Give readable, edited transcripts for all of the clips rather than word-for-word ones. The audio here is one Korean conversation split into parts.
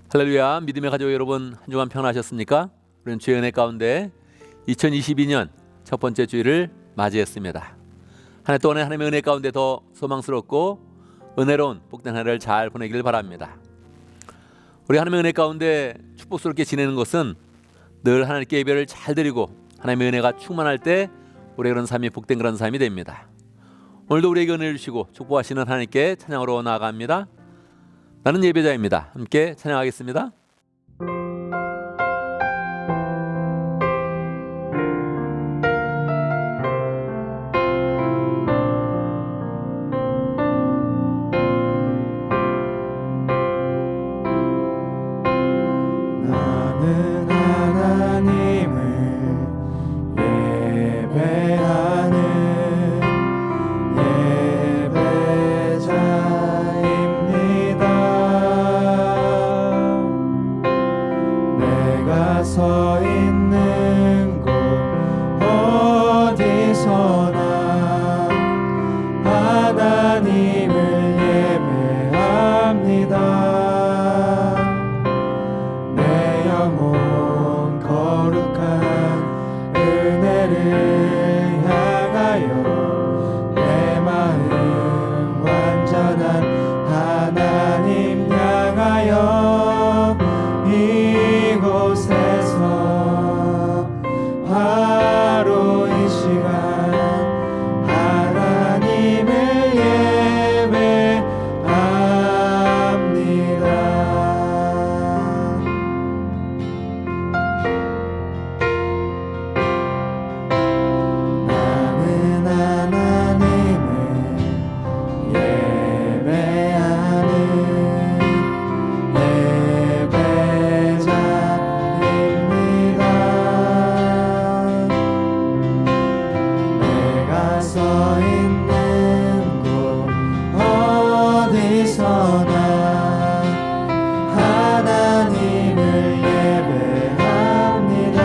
할렐루야, 믿음의 가족 여러분, 한 주간 평안하셨습니까? 우리는 주의 은혜 가운데 2022년 첫 번째 주일을 맞이했습니다. 한 해 동안에 하나님의 은혜 가운데 더 소망스럽고 은혜로운 복된 한 해를 잘 보내길 바랍니다. 우리 하나님의 은혜 가운데 축복스럽게 지내는 것은 늘 하나님께 예배를 잘 드리고 하나님의 은혜가 충만할 때 우리의 그런 삶이 복된 그런 삶이 됩니다. 오늘도 우리에게 은혜를 주시고 축복하시는 하나님께 찬양으로 나아갑니다. 나는 예배자입니다. 함께 찬양하겠습니다. 나는 하나님을 예배하는 예배자입니다. 내가 서 있는 곳 어디서나 하나님을 예배합니다. 내 영혼 거룩한 은혜를 향하여 내 마음 완전한 하나님 향하여 이곳에서 바로 이 시간 하나님을 예배합니다. 나는 하나님을 예배하는 예배자입니다. 내가 서 있는 곳 어디서나 하나님을 예배합니다.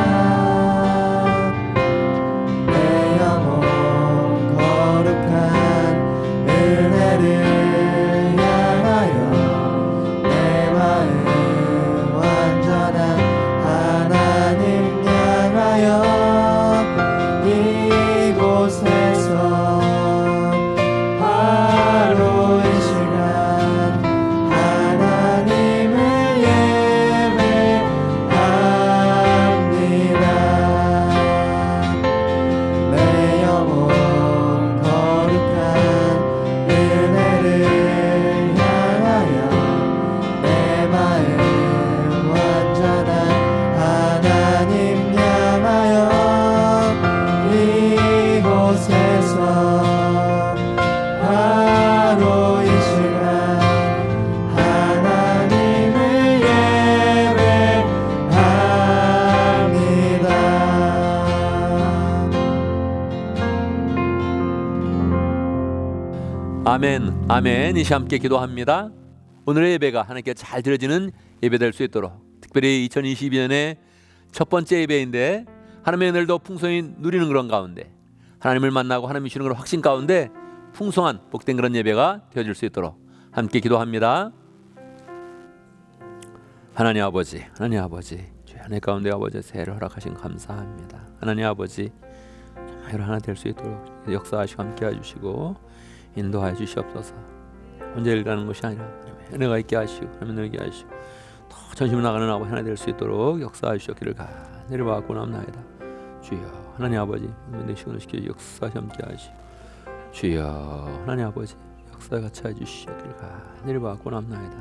내 영혼 거룩한 은혜를 향하여 내 마음 완전한 하나님 향하여 이곳에서 바로 이 시간 하나님을 예배합니다. 내 영혼 거룩한 은혜를 향하여 내 마음 완전한 하나님 향하여 이곳에서 바로 이 시간 하나님을 예배합니다. 아멘, 아멘. 이시 함께 기도합니다. 오늘의 예배가 하나님께 잘 드려지는 예배 될 수 있도록, 특별히 2022년의 첫 번째 예배인데 하나님의 은혜를 더 풍성히 누리는 그런 가운데 하나님을 만나고 하나님이 주시는 그런 확신 가운데 풍성한 복된 그런 예배가 되어질 수 있도록 함께 기도합니다. 하나님 아버지, 하나님 아버지, 주의 은혜 가운데 아버지 새해를 허락하신 감사합니다. 하나님 아버지, 정말 하나 될 수 있도록 역사하시고 함께 해주시고 인도하여 주시옵소서. 혼자 일가는 것이 아니라 하나님의 은혜가 있게 하시고 하나님의 은혜가 있게 하시고 더 전심을 나가는 아버지 하나 될 수 있도록 역사하여 주시기를 간절히 바라고 나옵나이다. 주여 하나님 아버지, 내 시간을 시켜 역사하시 함께 하시고 주여 하나님 아버지 역사에 같이 해주시기를 간절히 바라고 나옵나이다.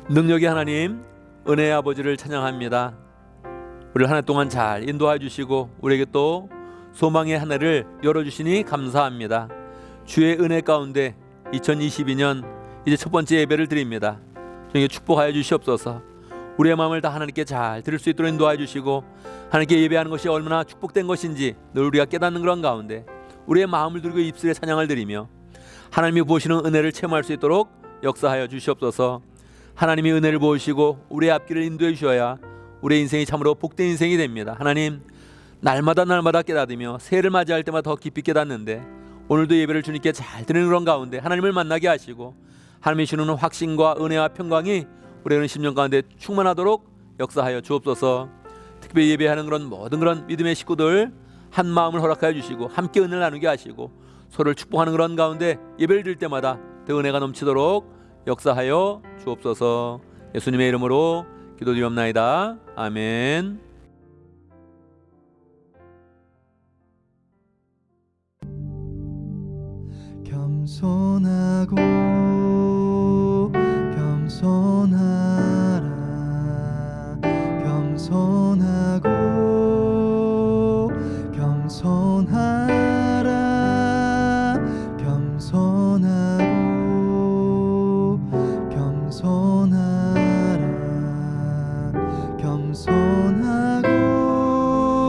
능력의 하나님, 은혜의 아버지를 찬양합니다. 우리를 한 해 동안 잘 인도해 주시고 우리에게 또 소망의 한 해를 열어주시니 감사합니다. 주의 은혜 가운데 2022년 이제 첫 번째 예배를 드립니다. 저에게 축복하여 주시옵소서. 우리의 마음을 다 하나님께 잘 들을 수 있도록 인도해 주시고 하나님께 예배하는 것이 얼마나 축복된 것인지 늘 우리가 깨닫는 그런 가운데 우리의 마음을 들고 입술에 찬양을 드리며 하나님이 보시는 은혜를 체험할 수 있도록 역사하여 주시옵소서. 하나님이 은혜를 보시고 우리의 앞길을 인도해 주셔야 우리의 인생이 참으로 복된 인생이 됩니다. 하나님, 날마다 깨닫으며 새해를 맞이할 때마다 더 깊이 깨닫는데 오늘도 예배를 주님께 잘 드리는 그런 가운데 하나님을 만나게 하시고 하나님이 주는 확신과 은혜와 평강이 우리는 10년 가운데 충만하도록 역사하여 주옵소서. 특별히 예배하는 모든 그런 믿음의 식구들 한 마음을 허락하여 주시고 함께 은혜를 나누게 하시고 서로를 축복하는 그런 가운데 예배를 드릴 때마다 더 은혜가 넘치도록 역사하여 주옵소서. 예수님의 이름으로 기도드리옵나이다. 아멘. 겸손하고 겸손하라 겸손하고 겸손하라 겸손하고 겸손하라 겸손하고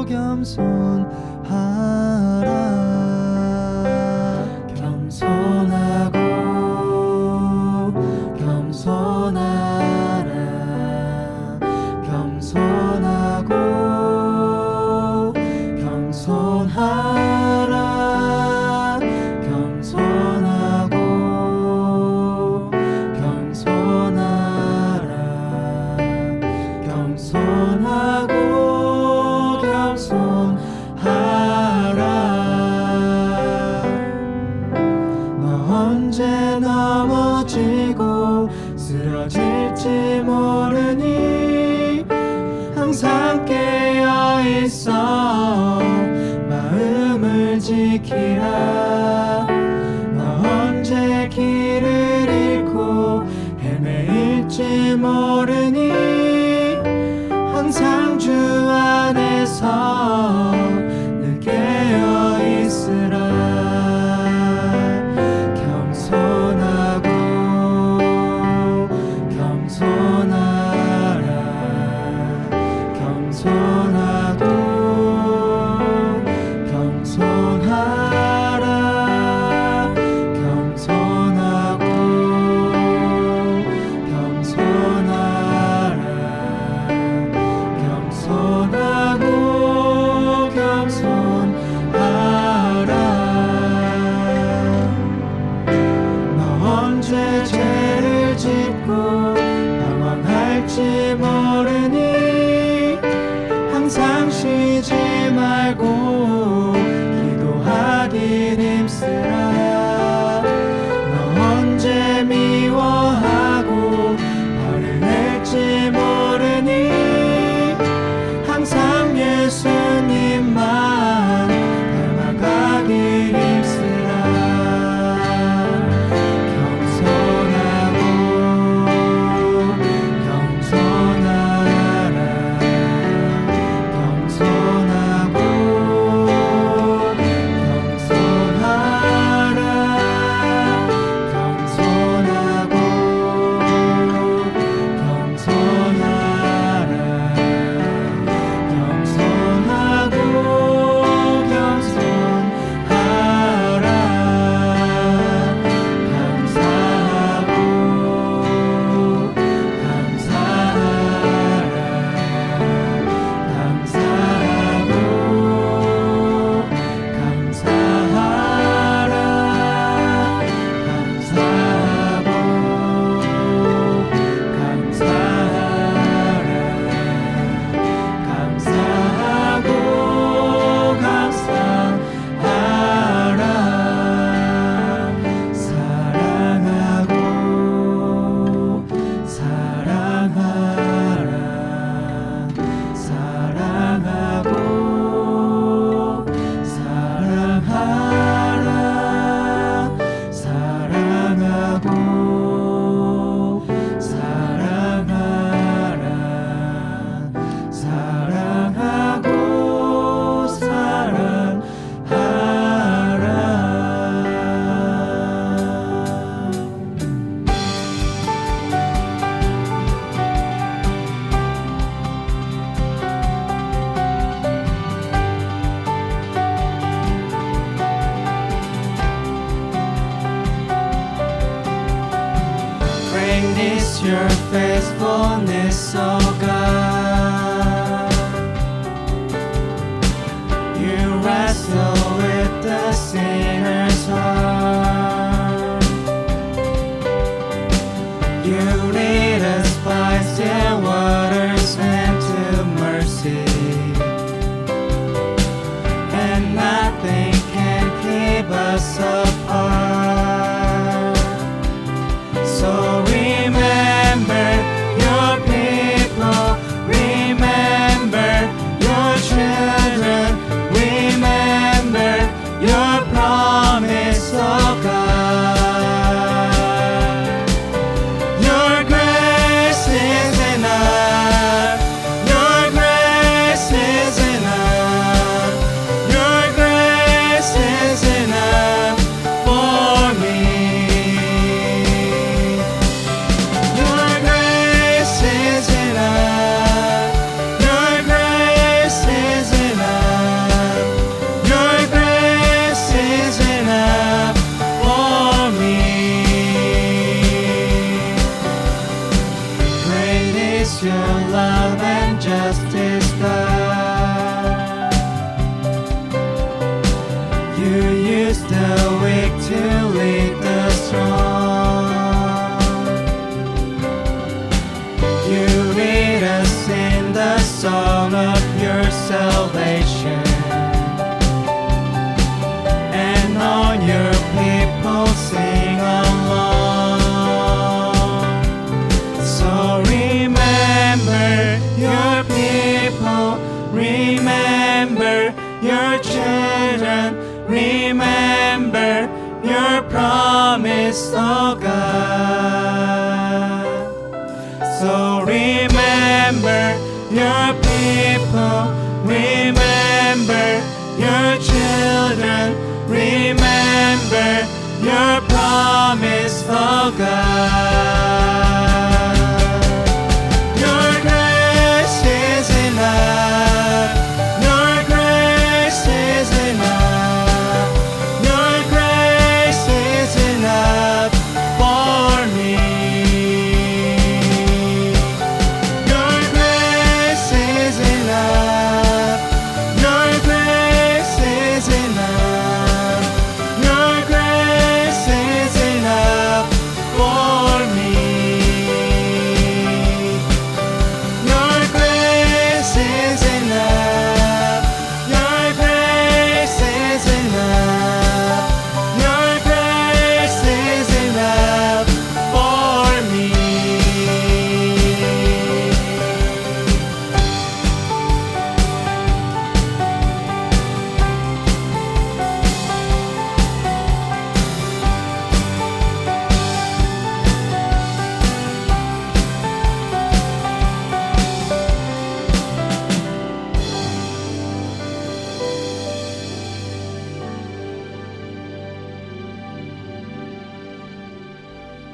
겸손하라 겸손하고 겸손하라 겸손하고 겸손하라 겸손하고 겸손하라 겸손하고 겸손하라 너 언제 넘어지고 쓰러질지 모르니 항상 깨어있어 마음을 지키라 너 언제 길을 잃고 헤매일지 모르니 항상 주 안에서 늘 깨어있으라 겸손하고 겸손하라 겸손하고 겸손하라 겸손하고 겸손하라 겸손하고 겸손하라 너 언제 죄를 짓고 방황할지 모르니 항상 쉬지 말고 기도하길 힘쓰라 너 언제 미워하고 화를 낼지 모르니 항상 예수님만 닮아가길 힘쓰라 겸손하고 겸손하라 겸손하고 겸손하라 겸손하고 겸손하라 겸손하고 겸손하라 감사하고 your faithfulness, oh God. You wrestle with the sinner's heart. nothing can keep us apart. So remember your people, remember your children, remember your promise, oh God. Your grace is enough. Your grace is enough. Your grace is enough for me. Your grace is enough. Your grace is enough. Your grace is enough for me. Great is your love and justice, God. You use the weak to lead the strong. You lead us in the song of your salvation, and all your people sing along. So remember your people, remember your children, remember your promise, oh God. So remember your people, remember your children, remember your promise, oh God. Your grace is enough. Your grace is enough. Your grace is enough for me. Your grace is enough. Your grace is enough. Your grace is enough for me. Your grace is enough. Your grace is enough. Your grace is enough for me.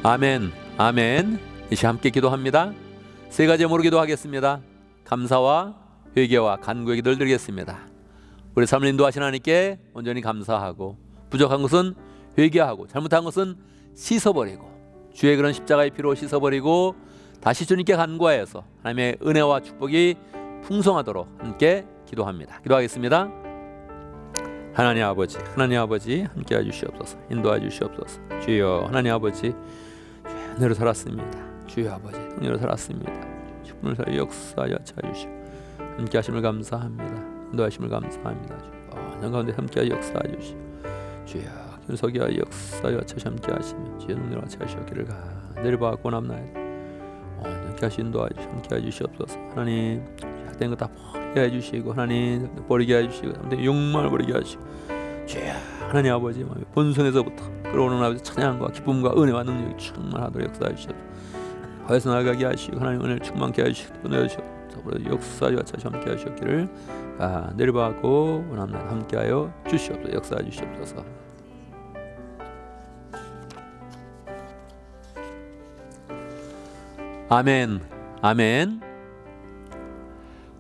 아멘, 아멘. 이 시간 함께 기도합니다. 세 가지 제목으로 기도하겠습니다. 감사와 회개와 간구의 기도를 드리겠습니다. 우리 삶을 인도하신 하나님께 온전히 감사하고, 부족한 것은 회개하고, 잘못한 것은 씻어버리고, 주의 그런 십자가의 피로 씻어버리고 다시 주님께 간구하여서 하나님의 은혜와 축복이 풍성하도록 함께 기도합니다. 기도하겠습니다. 하나님 아버지 함께 해주시옵소서. 인도해 주시옵소서. 주여, 하나님 아버지 은혜로 살았습니다. 주여 아버지 은혜로 살았습니다. 축복을 살아 역사하여 찾으시고 함께 하심을 감사합니다. 인도하심을 감사합니다. 주여 난 가운데 함께 하여 역사하여 주시고, 주여 견석이와 역사하여 찾으시 함께 하시며 주의 눈으로 찾으시기를 간절히 원합나이다. 함께 하시 인도하여 주시고 함께 해주시옵소서. 하나님 된 거 다 버리게 해주시고, 하나님 버리게 해주시고, 하나님 욕망을 버리게 하시고, 주여 하나님 아버지 본성에서부터 끌어오는 아버지 찬양과 기쁨과 은혜와 능력이 충만하도록 역사해 주시옵소서. 거기서 나아가게 하시고 하나님 은혜를 충만케 하시고 은혜 주시옵소서. 역사와 차시 함께 하시옵기를 내려받고 원합니다. 함께하여 주시옵소서. 역사해 주시옵소서. 아멘, 아멘.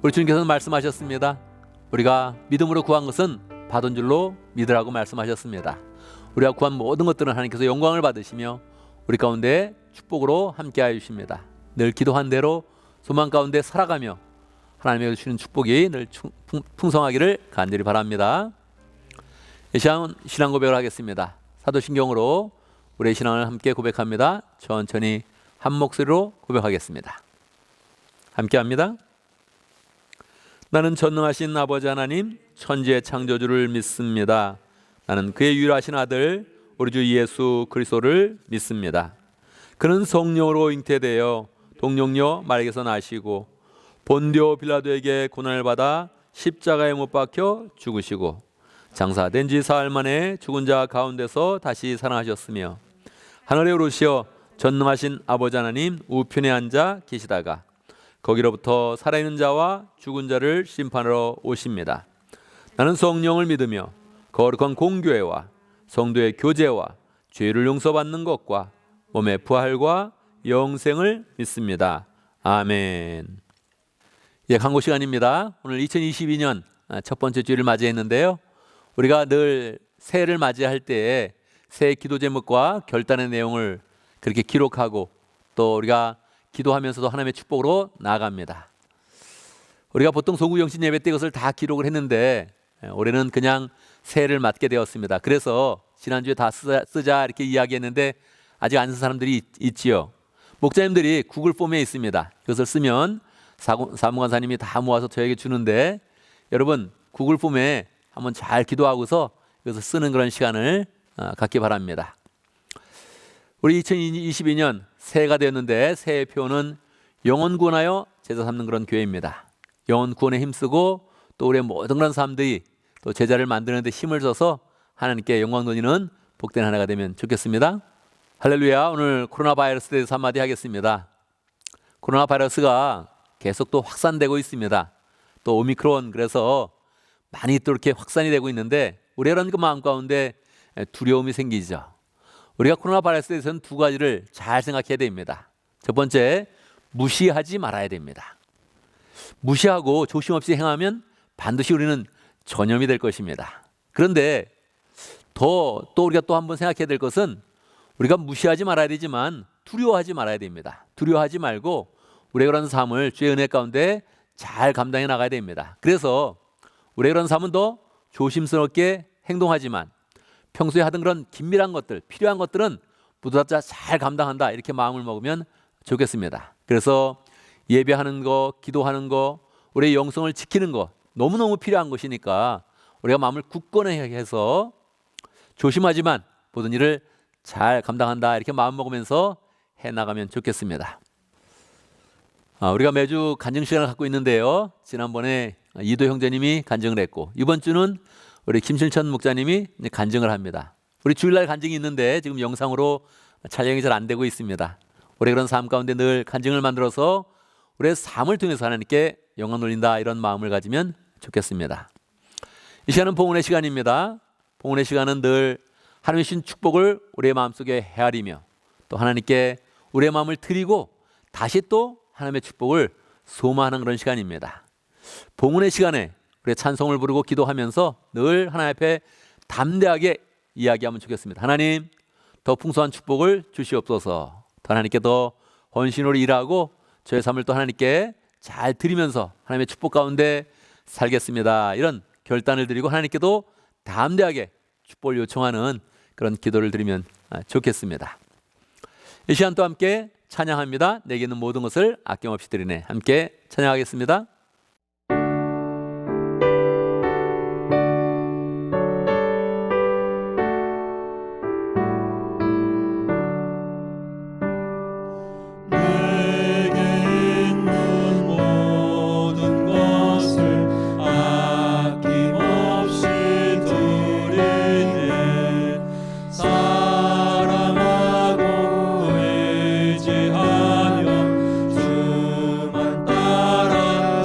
우리 주님께서는 말씀하셨습니다. 우리가 믿음으로 구한 것은 받은 줄로 믿으라고 말씀하셨습니다. 우리가 구한 모든 것들은 하나님께서 영광을 받으시며 우리 가운데 축복으로 함께하여 주십니다. 늘 기도한 대로 소망 가운데 살아가며 하나님의 주시는 축복이 늘 풍성하기를 간절히 바랍니다. 이 시간 신앙 고백을 하겠습니다. 사도신경으로 우리의 신앙을 함께 고백합니다. 천천히 한 목소리로 고백하겠습니다. 함께합니다. 나는 전능하신 아버지 하나님 천지의 창조주를 믿습니다. 나는 그의 유일하신 아들 우리 주 예수 그리스도를 믿습니다. 그는 성령으로 잉태되어 동정녀 마리아에게서 나시고 본디오 빌라도에게 고난을 받아 십자가에 못 박혀 죽으시고 장사된 지 사흘 만에 죽은 자 가운데서 다시 살아나셨으며 하늘에 오르시어 전능하신 아버지 하나님 우편에 앉아 계시다가 거기로부터 살아있는 자와 죽은 자를 심판하러 오십니다. 나는 성령을 믿으며 거룩한 공교회와 성도의 교제와 죄를 용서받는 것과 몸의 부활과 영생을 믿습니다. 아멘. 예, 강고 시간입니다. 오늘 2022년 첫 번째 주일을 맞이했는데요. 우리가 늘 새해를 맞이할 때에 새해 기도 제목과 결단의 내용을 그렇게 기록하고 또 우리가 기도하면서도 하나님의 축복으로 나아갑니다. 우리가 보통 소구영신 예배 때 이것을 다 기록을 했는데 올해는 그냥 새해를 맞게 되었습니다. 그래서 지난주에 다 쓰자 이렇게 이야기했는데 아직 안 쓴 사람들이 있지요. 목사님들이 구글 폼에 있습니다. 그것을 쓰면 사무관사님이 다 모아서 저에게 주는데 여러분 구글 폼에 한번 잘 기도하고서 이것을 쓰는 그런 시간을 갖기 바랍니다. 우리 2022년 새해가 되었는데 새해 표는 영혼 구원하여 제자 삼는 그런 교회입니다. 영혼 구원에 힘쓰고 또 우리의 모든 그런 사람들이 또 제자를 만드는 데 힘을 줘서 하나님께 영광 돌리는 복된 하나가 되면 좋겠습니다. 할렐루야. 오늘 코로나 바이러스에 대해서 한마디 하겠습니다. 코로나 바이러스가 계속 또 확산되고 있습니다. 또 오미크론 그래서 많이 또 이렇게 확산이 되고 있는데 우리 이런 그 마음 가운데 두려움이 생기죠. 우리가 코로나 바이러스에 대해서는 두 가지를 잘 생각해야 됩니다. 첫 번째, 무시하지 말아야 됩니다. 무시하고 조심 없이 행하면 반드시 우리는 전염이 될 것입니다. 그런데 또 우리가 또 한번 생각해야 될 것은 우리가 무시하지 말아야 되지만 두려워하지 말아야 됩니다. 두려워하지 말고 우리의 그런 삶을 주의 은혜 가운데 잘 감당해 나가야 됩니다. 그래서 우리의 그런 삶은 더 조심스럽게 행동하지만 평소에 하던 그런 긴밀한 것들, 필요한 것들은 모두 다 잘 감당한다 이렇게 마음을 먹으면 좋겠습니다. 그래서 예배하는 거, 기도하는 거, 우리의 영성을 지키는 거 너무너무 필요한 것이니까 우리가 마음을 굳건히 해서 조심하지만 모든 일을 잘 감당한다 이렇게 마음 먹으면서 해나가면 좋겠습니다. 우리가 매주 간증 시간을 갖고 있는데요. 지난번에 이도 형제님이 간증을 했고 이번 주는 우리 김실천 목사님이 간증을 합니다. 우리 주일날 간증이 있는데 지금 영상으로 촬영이 잘 안 되고 있습니다. 우리 그런 삶 가운데 늘 간증을 만들어서 우리의 삶을 통해서 하나님께 영광 돌린다 이런 마음을 가지면 좋겠습니다. 이 시간은 봉헌의 시간입니다. 봉헌의 시간은 늘 하나님의 주신 축복을 우리의 마음속에 헤아리며 또 하나님께 우리의 마음을 드리고 다시 또 하나님의 축복을 소망하는 그런 시간입니다. 봉헌의 시간에 우리의 찬송을 부르고 기도하면서 늘 하나님 앞에 담대하게 이야기하면 좋겠습니다. 하나님 더 풍성한 축복을 주시옵소서. 더 하나님께 더 헌신으로 일하고 저의 삶을 또 하나님께 잘 드리면서 하나님의 축복 가운데 살겠습니다. 이런 결단을 드리고 하나님께도 담대하게 축복을 요청하는 그런 기도를 드리면 좋겠습니다. 이 시간 또 함께 찬양합니다. 내게 있는 모든 것을 아낌없이 드리네. 함께 찬양하겠습니다. 사랑하고 의지하여 주만 따라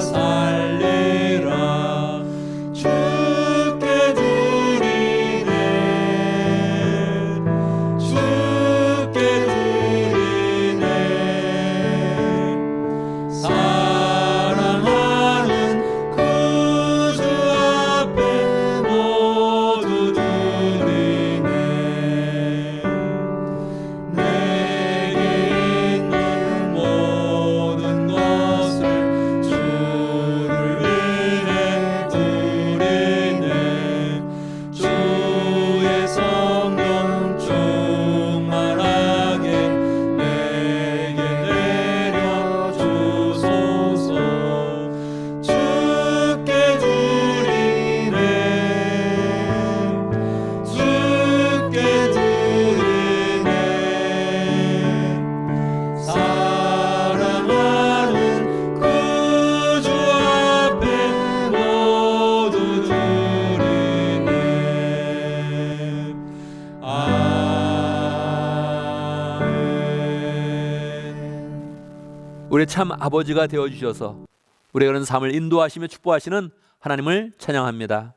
우리의 참 아버지가 되어주셔서 우리의 그런 삶을 인도하시며 축복하시는 하나님을 찬양합니다.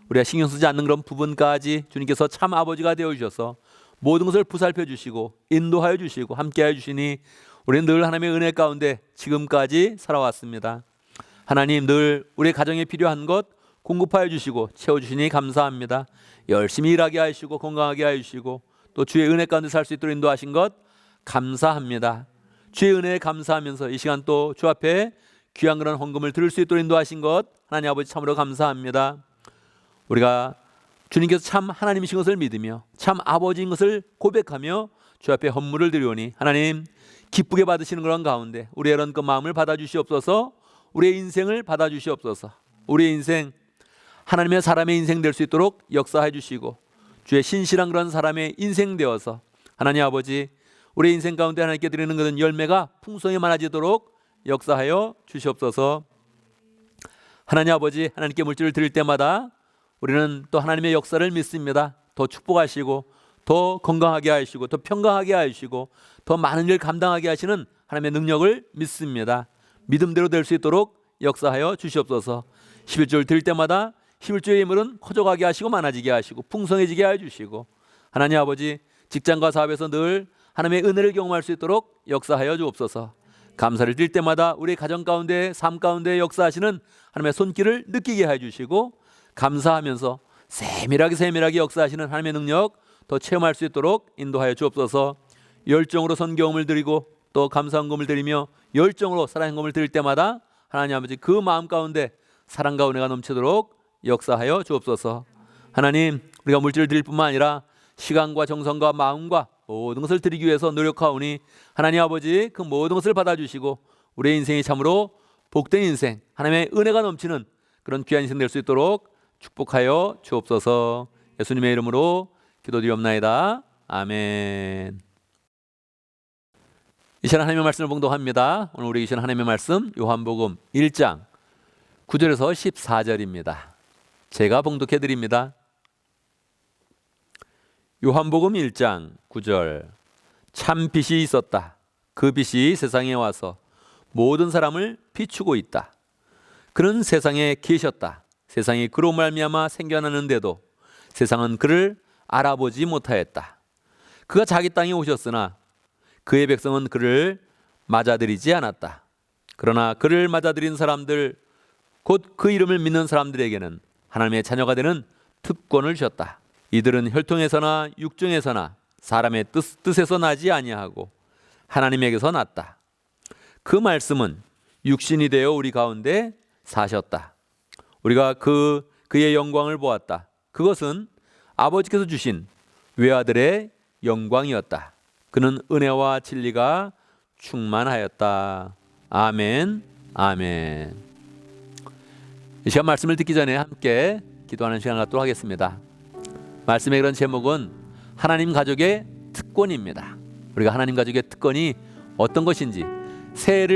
우리가 신경 쓰지 않는 그런 부분까지 주님께서 참 아버지가 되어주셔서 모든 것을 보살펴 주시고 인도하여 주시고 함께하여 주시니 우리는 늘 하나님의 은혜 가운데 지금까지 살아왔습니다. 하나님, 늘 우리 가정에 필요한 것 공급하여 주시고 채워주시니 감사합니다. 열심히 일하게 하시고 건강하게 하시고 또 주의 은혜 가운데 살 수 있도록 인도하신 것 감사합니다. 주의 은혜에 감사하면서 이 시간 또 주 앞에 귀한 그런 헌금을 드릴 수 있도록 인도하신 것 하나님 아버지 참으로 감사합니다. 우리가 주님께서 참 하나님이신 것을 믿으며 참 아버지인 것을 고백하며 주 앞에 헌물을 드리오니 하나님 기쁘게 받으시는 그런 가운데 우리의 이런 그 마음을 받아주시옵소서. 우리의 인생을 받아주시옵소서. 우리의 인생 하나님의 사람의 인생 될 수 있도록 역사해 주시고 주의 신실한 그런 사람의 인생 되어서 하나님 아버지 우리의 인생 가운데 하나님께 드리는 그런 열매가 풍성히 많아지도록 역사하여 주시옵소서. 하나님 아버지 하나님께 물질을 드릴 때마다 우리는 또 하나님의 역사를 믿습니다. 더 축복하시고 더 건강하게 하시고 더 평강하게 하시고 더 많은 일 감당하게 하시는 하나님의 능력을 믿습니다. 믿음대로 될 수 있도록 역사하여 주시옵소서. 11조를 드릴 때마다 11조의 예물은 커져가게 하시고 많아지게 하시고 풍성해지게 하여 주시고 하나님 아버지 직장과 사업에서 늘 하나님의 은혜를 경험할 수 있도록 역사하여 주옵소서. 감사를 드릴 때마다 우리 가정 가운데 삶 가운데 역사하시는 하나님의 손길을 느끼게 해 주시고 감사하면서 세밀하게 역사하시는 하나님의 능력 더 체험할 수 있도록 인도하여 주옵소서. 열정으로 선경험을 드리고 또 감사헌금을 드리며 열정으로 사랑헌금을 드릴 때마다 하나님 아버지 그 마음 가운데 사랑과 은혜가 넘치도록 역사하여 주옵소서. 하나님 우리가 물질을 드릴 뿐만 아니라 시간과 정성과 마음과 모든 것을 드리기 위해서 노력하오니 하나님 아버지 그 모든 것을 받아주시고 우리의 인생이 참으로 복된 인생 하나님의 은혜가 넘치는 그런 귀한 인생 될 수 있도록 축복하여 주옵소서. 예수님의 이름으로 기도드리옵나이다. 아멘. 이 시간 하나님의 말씀을 봉독합니다. 오늘 우리 계신 하나님의 말씀 요한복음 1장 9절에서 14절입니다. 제가 봉독해 드립니다. 요한복음 1장 9절 참 빛이 있었다. 그 빛이 세상에 와서 모든 사람을 비추고 있다. 그는 세상에 계셨다. 세상이 그로 말미암아 생겨나는데도 세상은 그를 알아보지 못하였다. 그가 자기 땅에 오셨으나 그의 백성은 그를 맞아들이지 않았다. 그러나 그를 맞아들인 사람들 곧 그 이름을 믿는 사람들에게는 하나님의 자녀가 되는 특권을 주셨다. 이들은 혈통에서나 육정에서나 사람의 뜻에서 나지 아니하고 하나님에게서 났다. 그 말씀은 육신이 되어 우리 가운데 사셨다. 우리가 그의 영광을 보았다. 그것은 아버지께서 주신 외아들의 영광이었다. 그는 은혜와 진리가 충만하였다. 아멘. 아멘. 이 시간 말씀을 듣기 전에 함께 기도하는 시간을 갖도록 하겠습니다. 말씀의 그런 제목은 하나님 가족의 특권입니다. 우리가 하나님 가족의 특권이 어떤 것인지 새해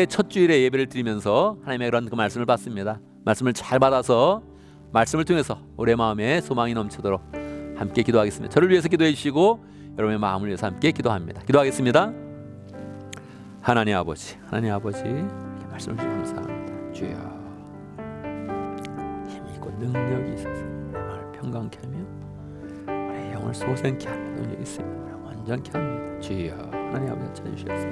첫 주일에 예배를 드리면서 하나님의 그런 그 말씀을 받습니다. 말씀을 잘 받아서 말씀을 통해서 우리의 마음에 소망이 넘치도록 함께 기도하겠습니다. 저를 위해서 기도해 주시고 여러분의 마음을 위해서 함께 기도합니다. 기도하겠습니다. 하나님 아버지 이렇게 말씀을 주셔서 감사합니다. 주여 힘이 있고 능력이 있어서 내 마음을 평강케 하며 우리의 영을 솟아게 하며 능력이 있으며 우리를 완전케 합니다. 주여 하나님 아버지 찾아주시옵소서.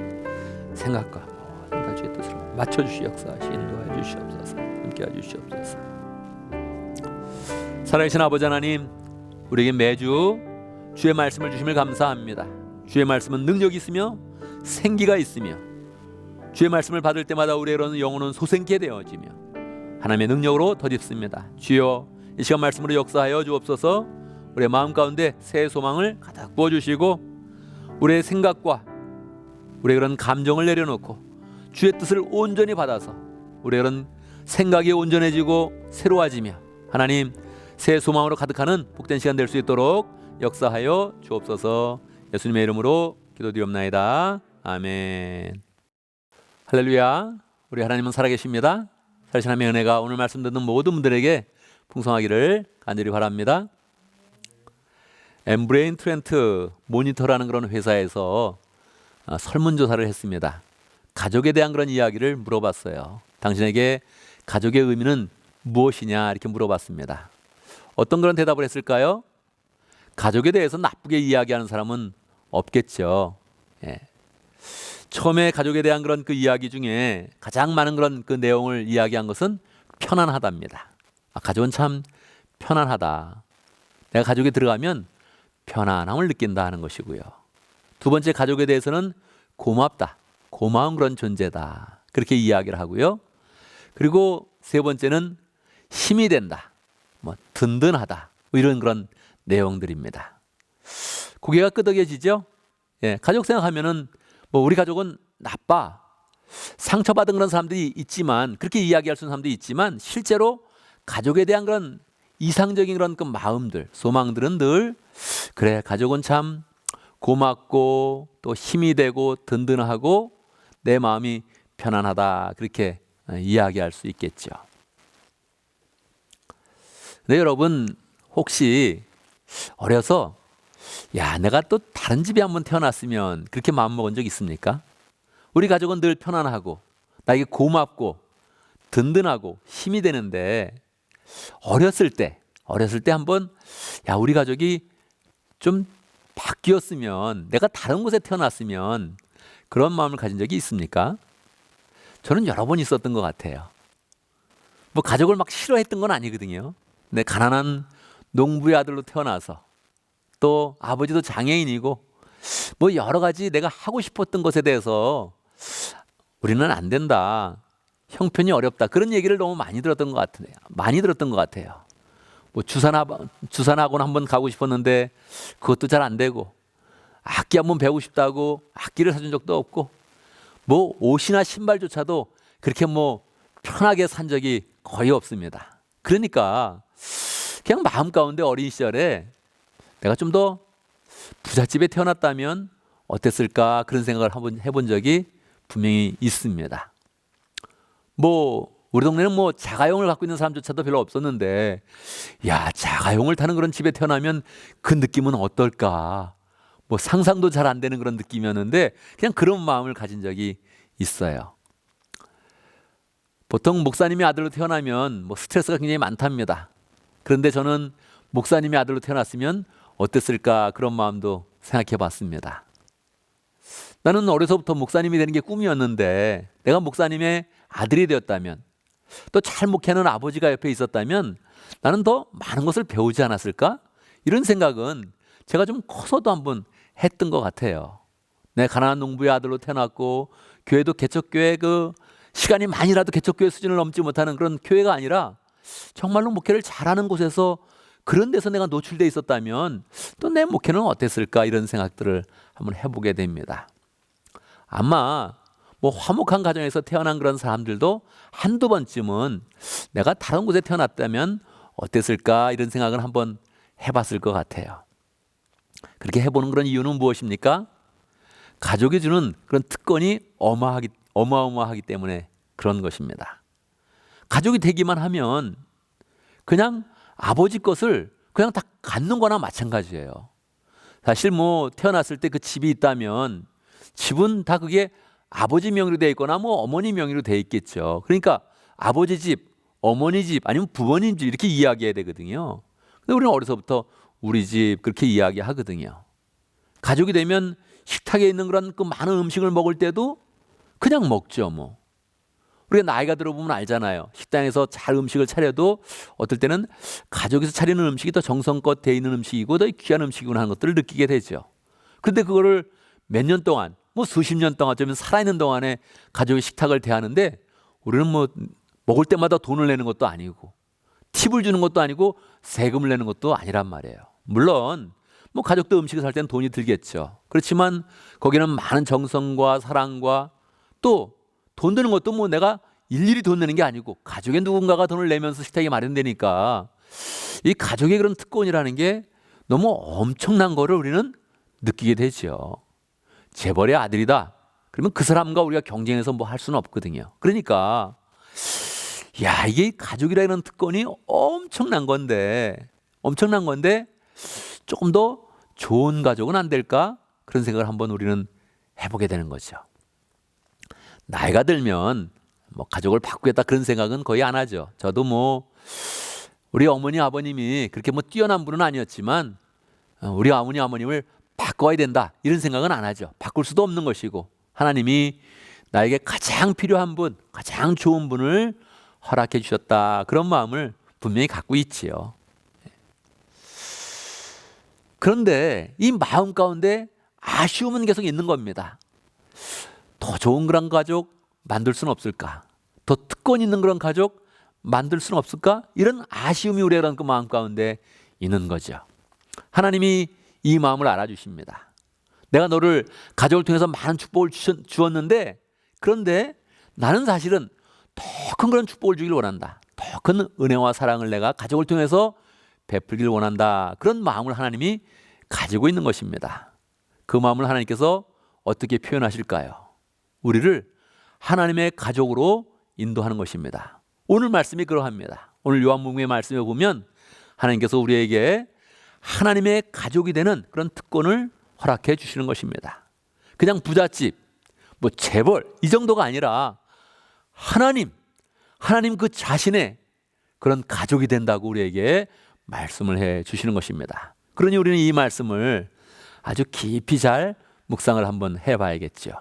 생각과 모든 다 주의 뜻으로 맞춰주시옵소서. 인도해 주시옵소서. 함께해 주시옵소서. 살아계신 아버지 하나님, 우리에게 매주 주의 말씀을 주심을 감사합니다. 주의 말씀은 능력이 있으며 생기가 있으며 주의 말씀을 받을 때마다 우리의 영혼은 솟게 되어지며 하나님의 능력으로 덧입습니다. 주여 이 시간 말씀으로 역사하여 주옵소서. 우리의 마음 가운데 새 소망을 가득 부어주시고 우리의 생각과 우리의 그런 감정을 내려놓고 주의 뜻을 온전히 받아서 우리의 그런 생각이 온전해지고 새로워지며 하나님 새 소망으로 가득하는 복된 시간 될 수 있도록 역사하여 주옵소서. 예수님의 이름으로 기도드리옵나이다. 아멘. 할렐루야. 우리 하나님은 살아계십니다. 살아계신 하나님의 은혜가 오늘 말씀 듣는 모든 분들에게 풍성하기를 간절히 바랍니다. 엠브레인 트렌트 모니터라는 그런 회사에서 설문조사를 했습니다. 가족에 대한 그런 이야기를 물어봤어요. 당신에게 가족의 의미는 무엇이냐 이렇게 물어봤습니다. 어떤 그런 대답을 했을까요? 가족에 대해서 나쁘게 이야기하는 사람은 없겠죠. 예. 처음에 가족에 대한 그런 그 이야기 중에 가장 많은 그런 그 내용을 이야기한 것은 편안하답니다. 가족은 참 편안하다. 내가 가족에 들어가면 편안함을 느낀다 하는 것이고요. 두 번째, 가족에 대해서는 고맙다. 고마운 그런 존재다. 그렇게 이야기를 하고요. 그리고 세 번째는 힘이 된다. 든든하다. 이런 그런 내용들입니다. 고개가 끄덕여지죠? 예, 가족 생각하면은 우리 가족은 나빠. 상처받은 그런 사람들이 있지만, 그렇게 이야기할 수 있는 사람들이 있지만, 실제로 가족에 대한 그런 이상적인 그런 그 마음들, 소망들은 늘 그래, 가족은 참 고맙고 또 힘이 되고 든든하고 내 마음이 편안하다. 그렇게 이야기할 수 있겠죠. 네, 여러분 혹시 어려서 야, 내가 또 다른 집에 한번 태어났으면 그렇게 마음 먹은 적 있습니까? 우리 가족은 늘 편안하고 나에게 고맙고 든든하고 힘이 되는데 어렸을 때 한번 야, 우리 가족이 좀 바뀌었으면, 내가 다른 곳에 태어났으면 그런 마음을 가진 적이 있습니까? 저는 여러 번 있었던 것 같아요. 가족을 막 싫어했던 건 아니거든요. 근데 가난한 농부의 아들로 태어나서 또 아버지도 장애인이고 여러 가지 내가 하고 싶었던 것에 대해서 우리는 안 된다. 형편이 어렵다. 그런 얘기를 너무 많이 들었던 것 같아요. 주산학원 한번 가고 싶었는데 그것도 잘 안 되고, 악기 한번 배우고 싶다고 악기를 사준 적도 없고, 옷이나 신발조차도 그렇게 편하게 산 적이 거의 없습니다. 그러니까 그냥 마음 가운데 어린 시절에 내가 좀 더 부잣집에 태어났다면 어땠을까, 그런 생각을 한번 해본 적이 분명히 있습니다. 우리 동네는 자가용을 갖고 있는 사람조차도 별로 없었는데, 야, 자가용을 타는 그런 집에 태어나면 그 느낌은 어떨까? 상상도 잘 안 되는 그런 느낌이었는데 그냥 그런 마음을 가진 적이 있어요. 보통 목사님의 아들로 태어나면 스트레스가 굉장히 많답니다. 그런데 저는 목사님의 아들로 태어났으면 어땠을까, 그런 마음도 생각해 봤습니다. 나는 어려서부터 목사님이 되는 게 꿈이었는데, 내가 목사님의 아들이 되었다면, 또 잘 목회하는 아버지가 옆에 있었다면 나는 더 많은 것을 배우지 않았을까? 이런 생각은 제가 좀 커서도 한번 했던 것 같아요. 내 가난한 농부의 아들로 태어났고, 교회도 개척교회 시간이 많이라도 개척교회 수준을 넘지 못하는 그런 교회가 아니라 정말로 목회를 잘하는 곳에서, 그런 데서 내가 노출되어 있었다면 또 내 목회는 어땠을까, 이런 생각들을 한번 해보게 됩니다. 아마 화목한 가정에서 태어난 그런 사람들도 한두 번쯤은 내가 다른 곳에 태어났다면 어땠을까, 이런 생각을 한번 해봤을 것 같아요. 그렇게 해보는 그런 이유는 무엇입니까? 가족이 주는 그런 특권이 어마어마하기 때문에 그런 것입니다. 가족이 되기만 하면 그냥 아버지 것을 그냥 다 갖는 거나 마찬가지예요. 사실 태어났을 때 그 집이 있다면 집은 다 그게 아버지 명의로 되어 있거나 어머니 명의로 되어 있겠죠. 그러니까 아버지 집, 어머니 집, 아니면 부모님 집, 이렇게 이야기해야 되거든요. 근데 우리는 어려서부터 우리 집 그렇게 이야기하거든요. 가족이 되면 식탁에 있는 그런 그 많은 음식을 먹을 때도 그냥 먹죠. 우리가 나이가 들어보면 알잖아요. 식당에서 잘 음식을 차려도 어떨 때는 가족에서 차리는 음식이 더 정성껏 되어 있는 음식이고 더 귀한 음식이구나 하는 것들을 느끼게 되죠. 그런데 그거를 몇 년 동안, 수십 년 동안, 어쩌면 살아있는 동안에 가족의 식탁을 대하는데, 우리는 먹을 때마다 돈을 내는 것도 아니고 팁을 주는 것도 아니고 세금을 내는 것도 아니란 말이에요. 물론 가족도 음식을 살 때는 돈이 들겠죠. 그렇지만 거기는 많은 정성과 사랑과, 또 돈 드는 것도 내가 일일이 돈 내는 게 아니고 가족의 누군가가 돈을 내면서 식탁이 마련되니까, 이 가족의 그런 특권이라는 게 너무 엄청난 거를 우리는 느끼게 되죠. 재벌의 아들이다, 그러면 그 사람과 우리가 경쟁해서 할 수는 없거든요. 그러니까 야, 이게 가족이라는 특권이 엄청난 건데 조금 더 좋은 가족은 안 될까, 그런 생각을 한번 우리는 해보게 되는 거죠. 나이가 들면 뭐 가족을 바꾸겠다 그런 생각은 거의 안 하죠. 저도 뭐 우리 어머니 아버님이 그렇게 뭐 뛰어난 분은 아니었지만 우리 어머니 아버님을 바꿔야 된다 이런 생각은 안 하죠. 바꿀 수도 없는 것이고 하나님이 나에게 가장 필요한 분, 가장 좋은 분을 허락해 주셨다 그런 마음을 분명히 갖고 있지요. 그런데 이 마음 가운데 아쉬움은 계속 있는 겁니다. 더 좋은 그런 가족 만들 수는 없을까? 더 특권 있는 그런 가족 만들 수는 없을까? 이런 아쉬움이 우리의 그 마음 가운데 있는 거죠. 하나님이 이 마음을 알아주십니다. 내가 너를 가족을 통해서 많은 축복을 주었는데 그런데 나는 사실은 더 큰 그런 축복을 주길 원한다. 더 큰 은혜와 사랑을 내가 가족을 통해서 베풀길 원한다. 그런 마음을 하나님이 가지고 있는 것입니다. 그 마음을 하나님께서 어떻게 표현하실까요? 우리를 하나님의 가족으로 인도하는 것입니다. 오늘 말씀이 그러합니다. 오늘 요한복음의 말씀에 보면 하나님께서 우리에게 하나님의 가족이 되는 그런 특권을 허락해 주시는 것입니다. 그냥 부잣집, 뭐 재벌 이 정도가 아니라 하나님 그 자신의 그런 가족이 된다고 우리에게 말씀을 해 주시는 것입니다. 그러니 우리는 이 말씀을 아주 깊이 잘 묵상을 한번 해봐야겠죠.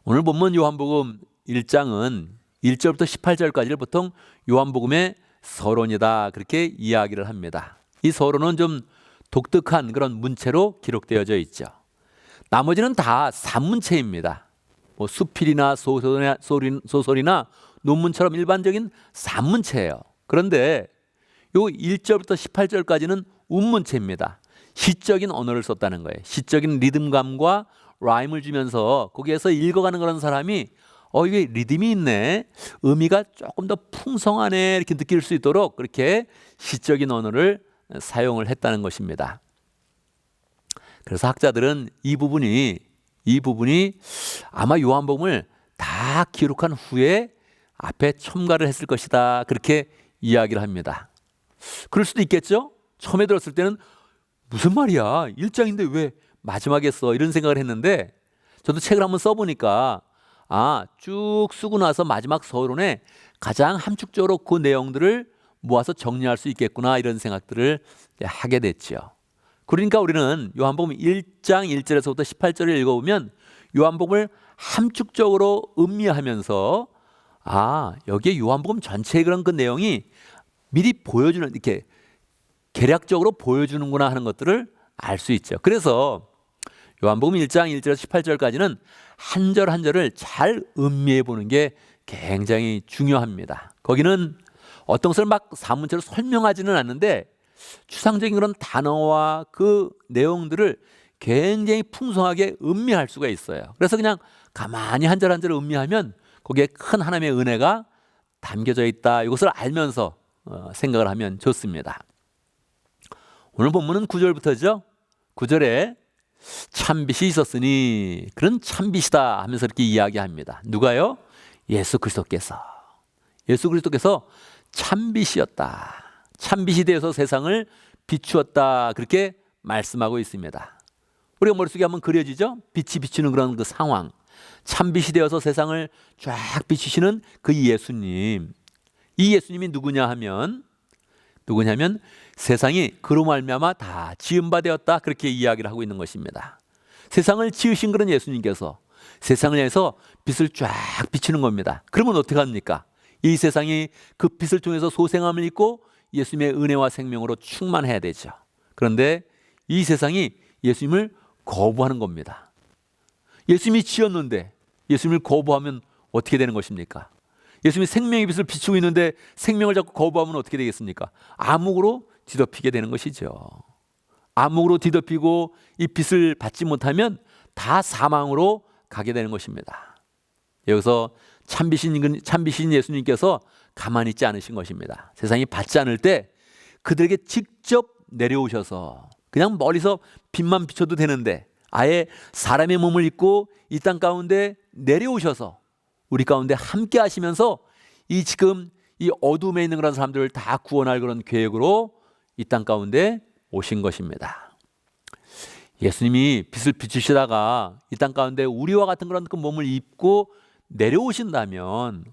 오늘 본문 요한복음 1장은 1절부터 18절까지를 보통 요한복음의 서론이다 그렇게 이야기를 합니다. 이 서론은 좀 독특한 그런 문체로 기록되어져 있죠. 나머지는 다 산문체입니다. 뭐 수필이나 소설이나 논문처럼 일반적인 산문체예요. 그런데 요 1절부터 18절까지는 운문체입니다. 시적인 언어를 썼다는 거예요. 시적인 리듬감과 라임을 주면서 거기에서 읽어가는 그런 사람이 이게 리듬이 있네, 의미가 조금 더 풍성하네 이렇게 느낄 수 있도록 그렇게 시적인 언어를 사용을 했다는 것입니다. 그래서 학자들은 이 부분이 아마 요한복음을 다 기록한 후에 앞에 첨가를 했을 것이다 그렇게 이야기를 합니다. 그럴 수도 있겠죠. 처음에 들었을 때는 무슨 말이야 1장인데 왜 마지막에 써 이런 생각을 했는데 저도 책을 한번 써보니까 쭉 쓰고 나서 마지막 서론에 가장 함축적으로 그 내용들을 모아서 정리할 수 있겠구나 이런 생각들을 하게 됐죠. 그러니까 우리는 요한복음 1장 1절에서부터 18절을 읽어보면 요한복음을 함축적으로 음미하면서 여기에 요한복음 전체의 그런 그 내용이 미리 보여주는, 이렇게 개략적으로 보여주는구나 하는 것들을 알 수 있죠. 그래서 요한복음 1장 1절에서 18절까지는 한 절 한 절을 잘 음미해 보는 게 굉장히 중요합니다. 거기는 어떤 것을 막 산문체로 설명하지는 않는데 추상적인 그런 단어와 그 내용들을 굉장히 풍성하게 음미할 수가 있어요. 그래서 그냥 가만히 한 절 한 절을 음미하면 거기에 큰 하나님의 은혜가 담겨져 있다. 이것을 알면서 생각을 하면 좋습니다. 오늘 본문은 9절부터죠. 9절에 참빛이 있었으니 그런 참빛이다 하면서 이렇게 이야기합니다. 누가요? 예수 그리스도께서 참빛이었다. 참빛이 되어서 세상을 비추었다. 그렇게 말씀하고 있습니다. 우리가 머릿속에 한번 그려지죠? 빛이 비추는 그런 그 상황. 참빛이 되어서 세상을 쫙 비추시는 그 예수님. 이 예수님이 누구냐면 세상이 그로 말미암아 다 지은 바 되었다. 그렇게 이야기를 하고 있는 것입니다. 세상을 지으신 그런 예수님께서 세상을 향해서 빛을 쫙 비추는 겁니다. 그러면 어떻게 합니까? 이 세상이 그 빛을 통해서 소생함을 입고 예수님의 은혜와 생명으로 충만해야 되죠. 그런데 이 세상이 예수님을 거부하는 겁니다. 예수님이 지었는데 예수님을 거부하면 어떻게 되는 것입니까? 예수님이 생명의 빛을 비추고 있는데 생명을 자꾸 거부하면 어떻게 되겠습니까? 암흑으로 뒤덮이게 되는 것이죠. 암흑으로 뒤덮이고 이 빛을 받지 못하면 다 사망으로 가게 되는 것입니다. 여기서 참빛인 예수님께서 가만히 있지 않으신 것입니다. 세상이 받지 않을 때 그들에게 직접 내려오셔서 그냥 멀리서 빛만 비춰도 되는데 아예 사람의 몸을 입고 이 땅 가운데 내려오셔서 우리 가운데 함께 하시면서 지금 이 어둠에 있는 그런 사람들을 다 구원할 그런 계획으로 이 땅 가운데 오신 것입니다. 예수님이 빛을 비추시다가 이 땅 가운데 우리와 같은 그런 그 몸을 입고 내려오신다면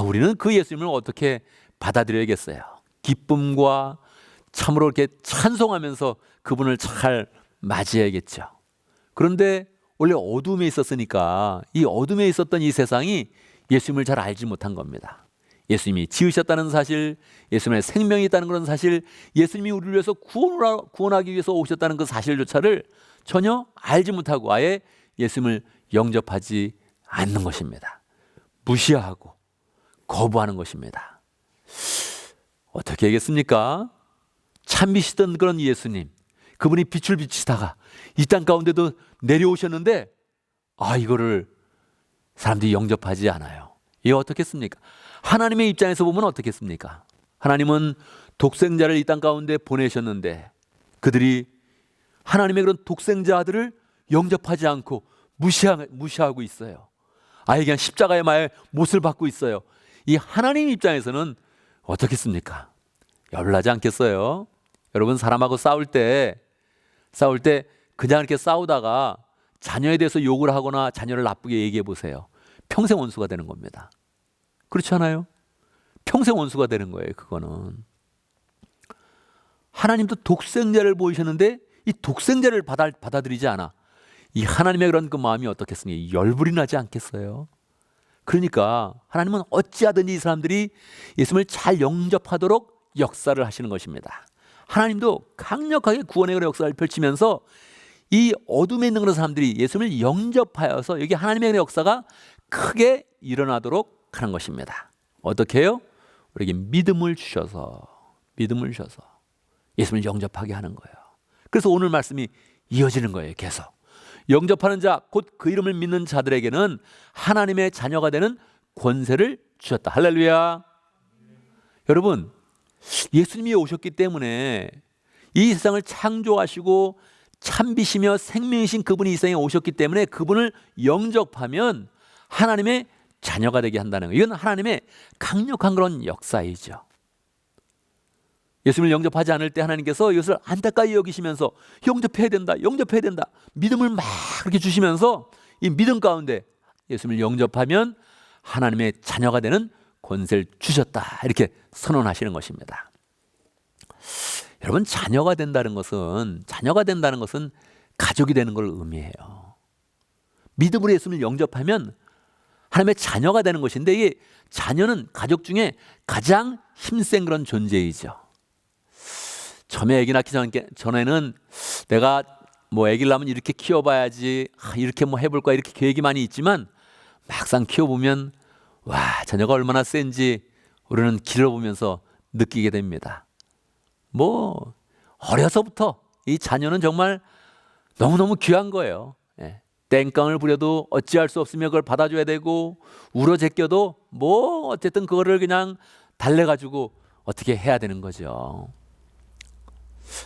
우리는 그 예수님을 어떻게 받아들여야겠어요? 기쁨과 참으로 이렇게 찬송하면서 그분을 잘 맞이해야겠죠. 그런데 원래 어둠에 있었으니까 이 어둠에 있었던 이 세상이 예수님을 잘 알지 못한 겁니다. 예수님이 지으셨다는 사실, 예수님의 생명이 있다는 그런 사실, 예수님이 우리를 위해서 구원하기 위해서 오셨다는 그 사실조차를 전혀 알지 못하고 아예 예수님을 영접하지 않는 것입니다. 무시하고 거부하는 것입니다. 어떻게 하겠습니까? 참비시던 그런 예수님, 그분이 빛을 비치다가 이 땅 가운데도 내려오셨는데 이거를 사람들이 영접하지 않아요. 이게 어떻겠습니까? 하나님의 입장에서 보면 어떻겠습니까? 하나님은 독생자를 이 땅 가운데 보내셨는데 그들이 하나님의 그런 독생자 아들을 영접하지 않고 무시하고 있어요. 그냥 십자가의 마에 못을 박고 있어요. 이 하나님 입장에서는 어떻겠습니까? 열나지 않겠어요? 여러분, 사람하고 싸울 때 그냥 이렇게 싸우다가 자녀에 대해서 욕을 하거나 자녀를 나쁘게 얘기해 보세요. 평생 원수가 되는 겁니다. 그렇지 않아요? 평생 원수가 되는 거예요. 그거는 하나님도 독생자를 보이셨는데 이 독생자를 받아들이지 않아. 이 하나님의 그런 그 마음이 어떻겠습니까? 열불이 나지 않겠어요? 그러니까 하나님은 어찌하든지 이 사람들이 예수님을 잘 영접하도록 역사를 하시는 것입니다. 하나님도 강력하게 구원의 그런 역사를 펼치면서 이 어둠에 있는 그런 사람들이 예수님을 영접하여서 여기 하나님의 역사가 크게 일어나도록 하는 것입니다. 어떻게 해요? 우리에게 믿음을 주셔서 예수님을 영접하게 하는 거예요. 그래서 오늘 말씀이 이어지는 거예요. 계속 영접하는 자, 곧 그 이름을 믿는 자들에게는 하나님의 자녀가 되는 권세를 주셨다. 할렐루야. 여러분, 예수님이 오셨기 때문에 이 세상을 창조하시고 참비시며 생명이신 그분이 이 세상에 오셨기 때문에 그분을 영접하면 하나님의 자녀가 되게 한다는 거예요. 이건 하나님의 강력한 그런 역사이죠. 예수님을 영접하지 않을 때 하나님께서 이것을 안타까이 여기시면서 영접해야 된다 믿음을 막 그렇게 주시면서 이 믿음 가운데 예수님을 영접하면 하나님의 자녀가 되는 권세를 주셨다, 이렇게 선언하시는 것입니다. 여러분, 자녀가 된다는 것은 가족이 되는 걸 의미해요. 믿음으로 예수님을 영접하면 하나님의 자녀가 되는 것인데, 이 자녀는 가족 중에 가장 힘센 그런 존재이죠. 처음에 아기 낳기 전에는 내가 아기를 낳으면 이렇게 키워봐야지, 이렇게 해볼 거야, 이렇게 계획이 많이 있지만 막상 키워보면 자녀가 얼마나 센지 우리는 길러보면서 느끼게 됩니다. 어려서부터 이 자녀는 정말 너무너무 귀한 거예요. 땡깡을 부려도 어찌할 수 없으며 그걸 받아줘야 되고, 울어 제껴도 어쨌든 그거를 그냥 달래가지고 어떻게 해야 되는 거죠.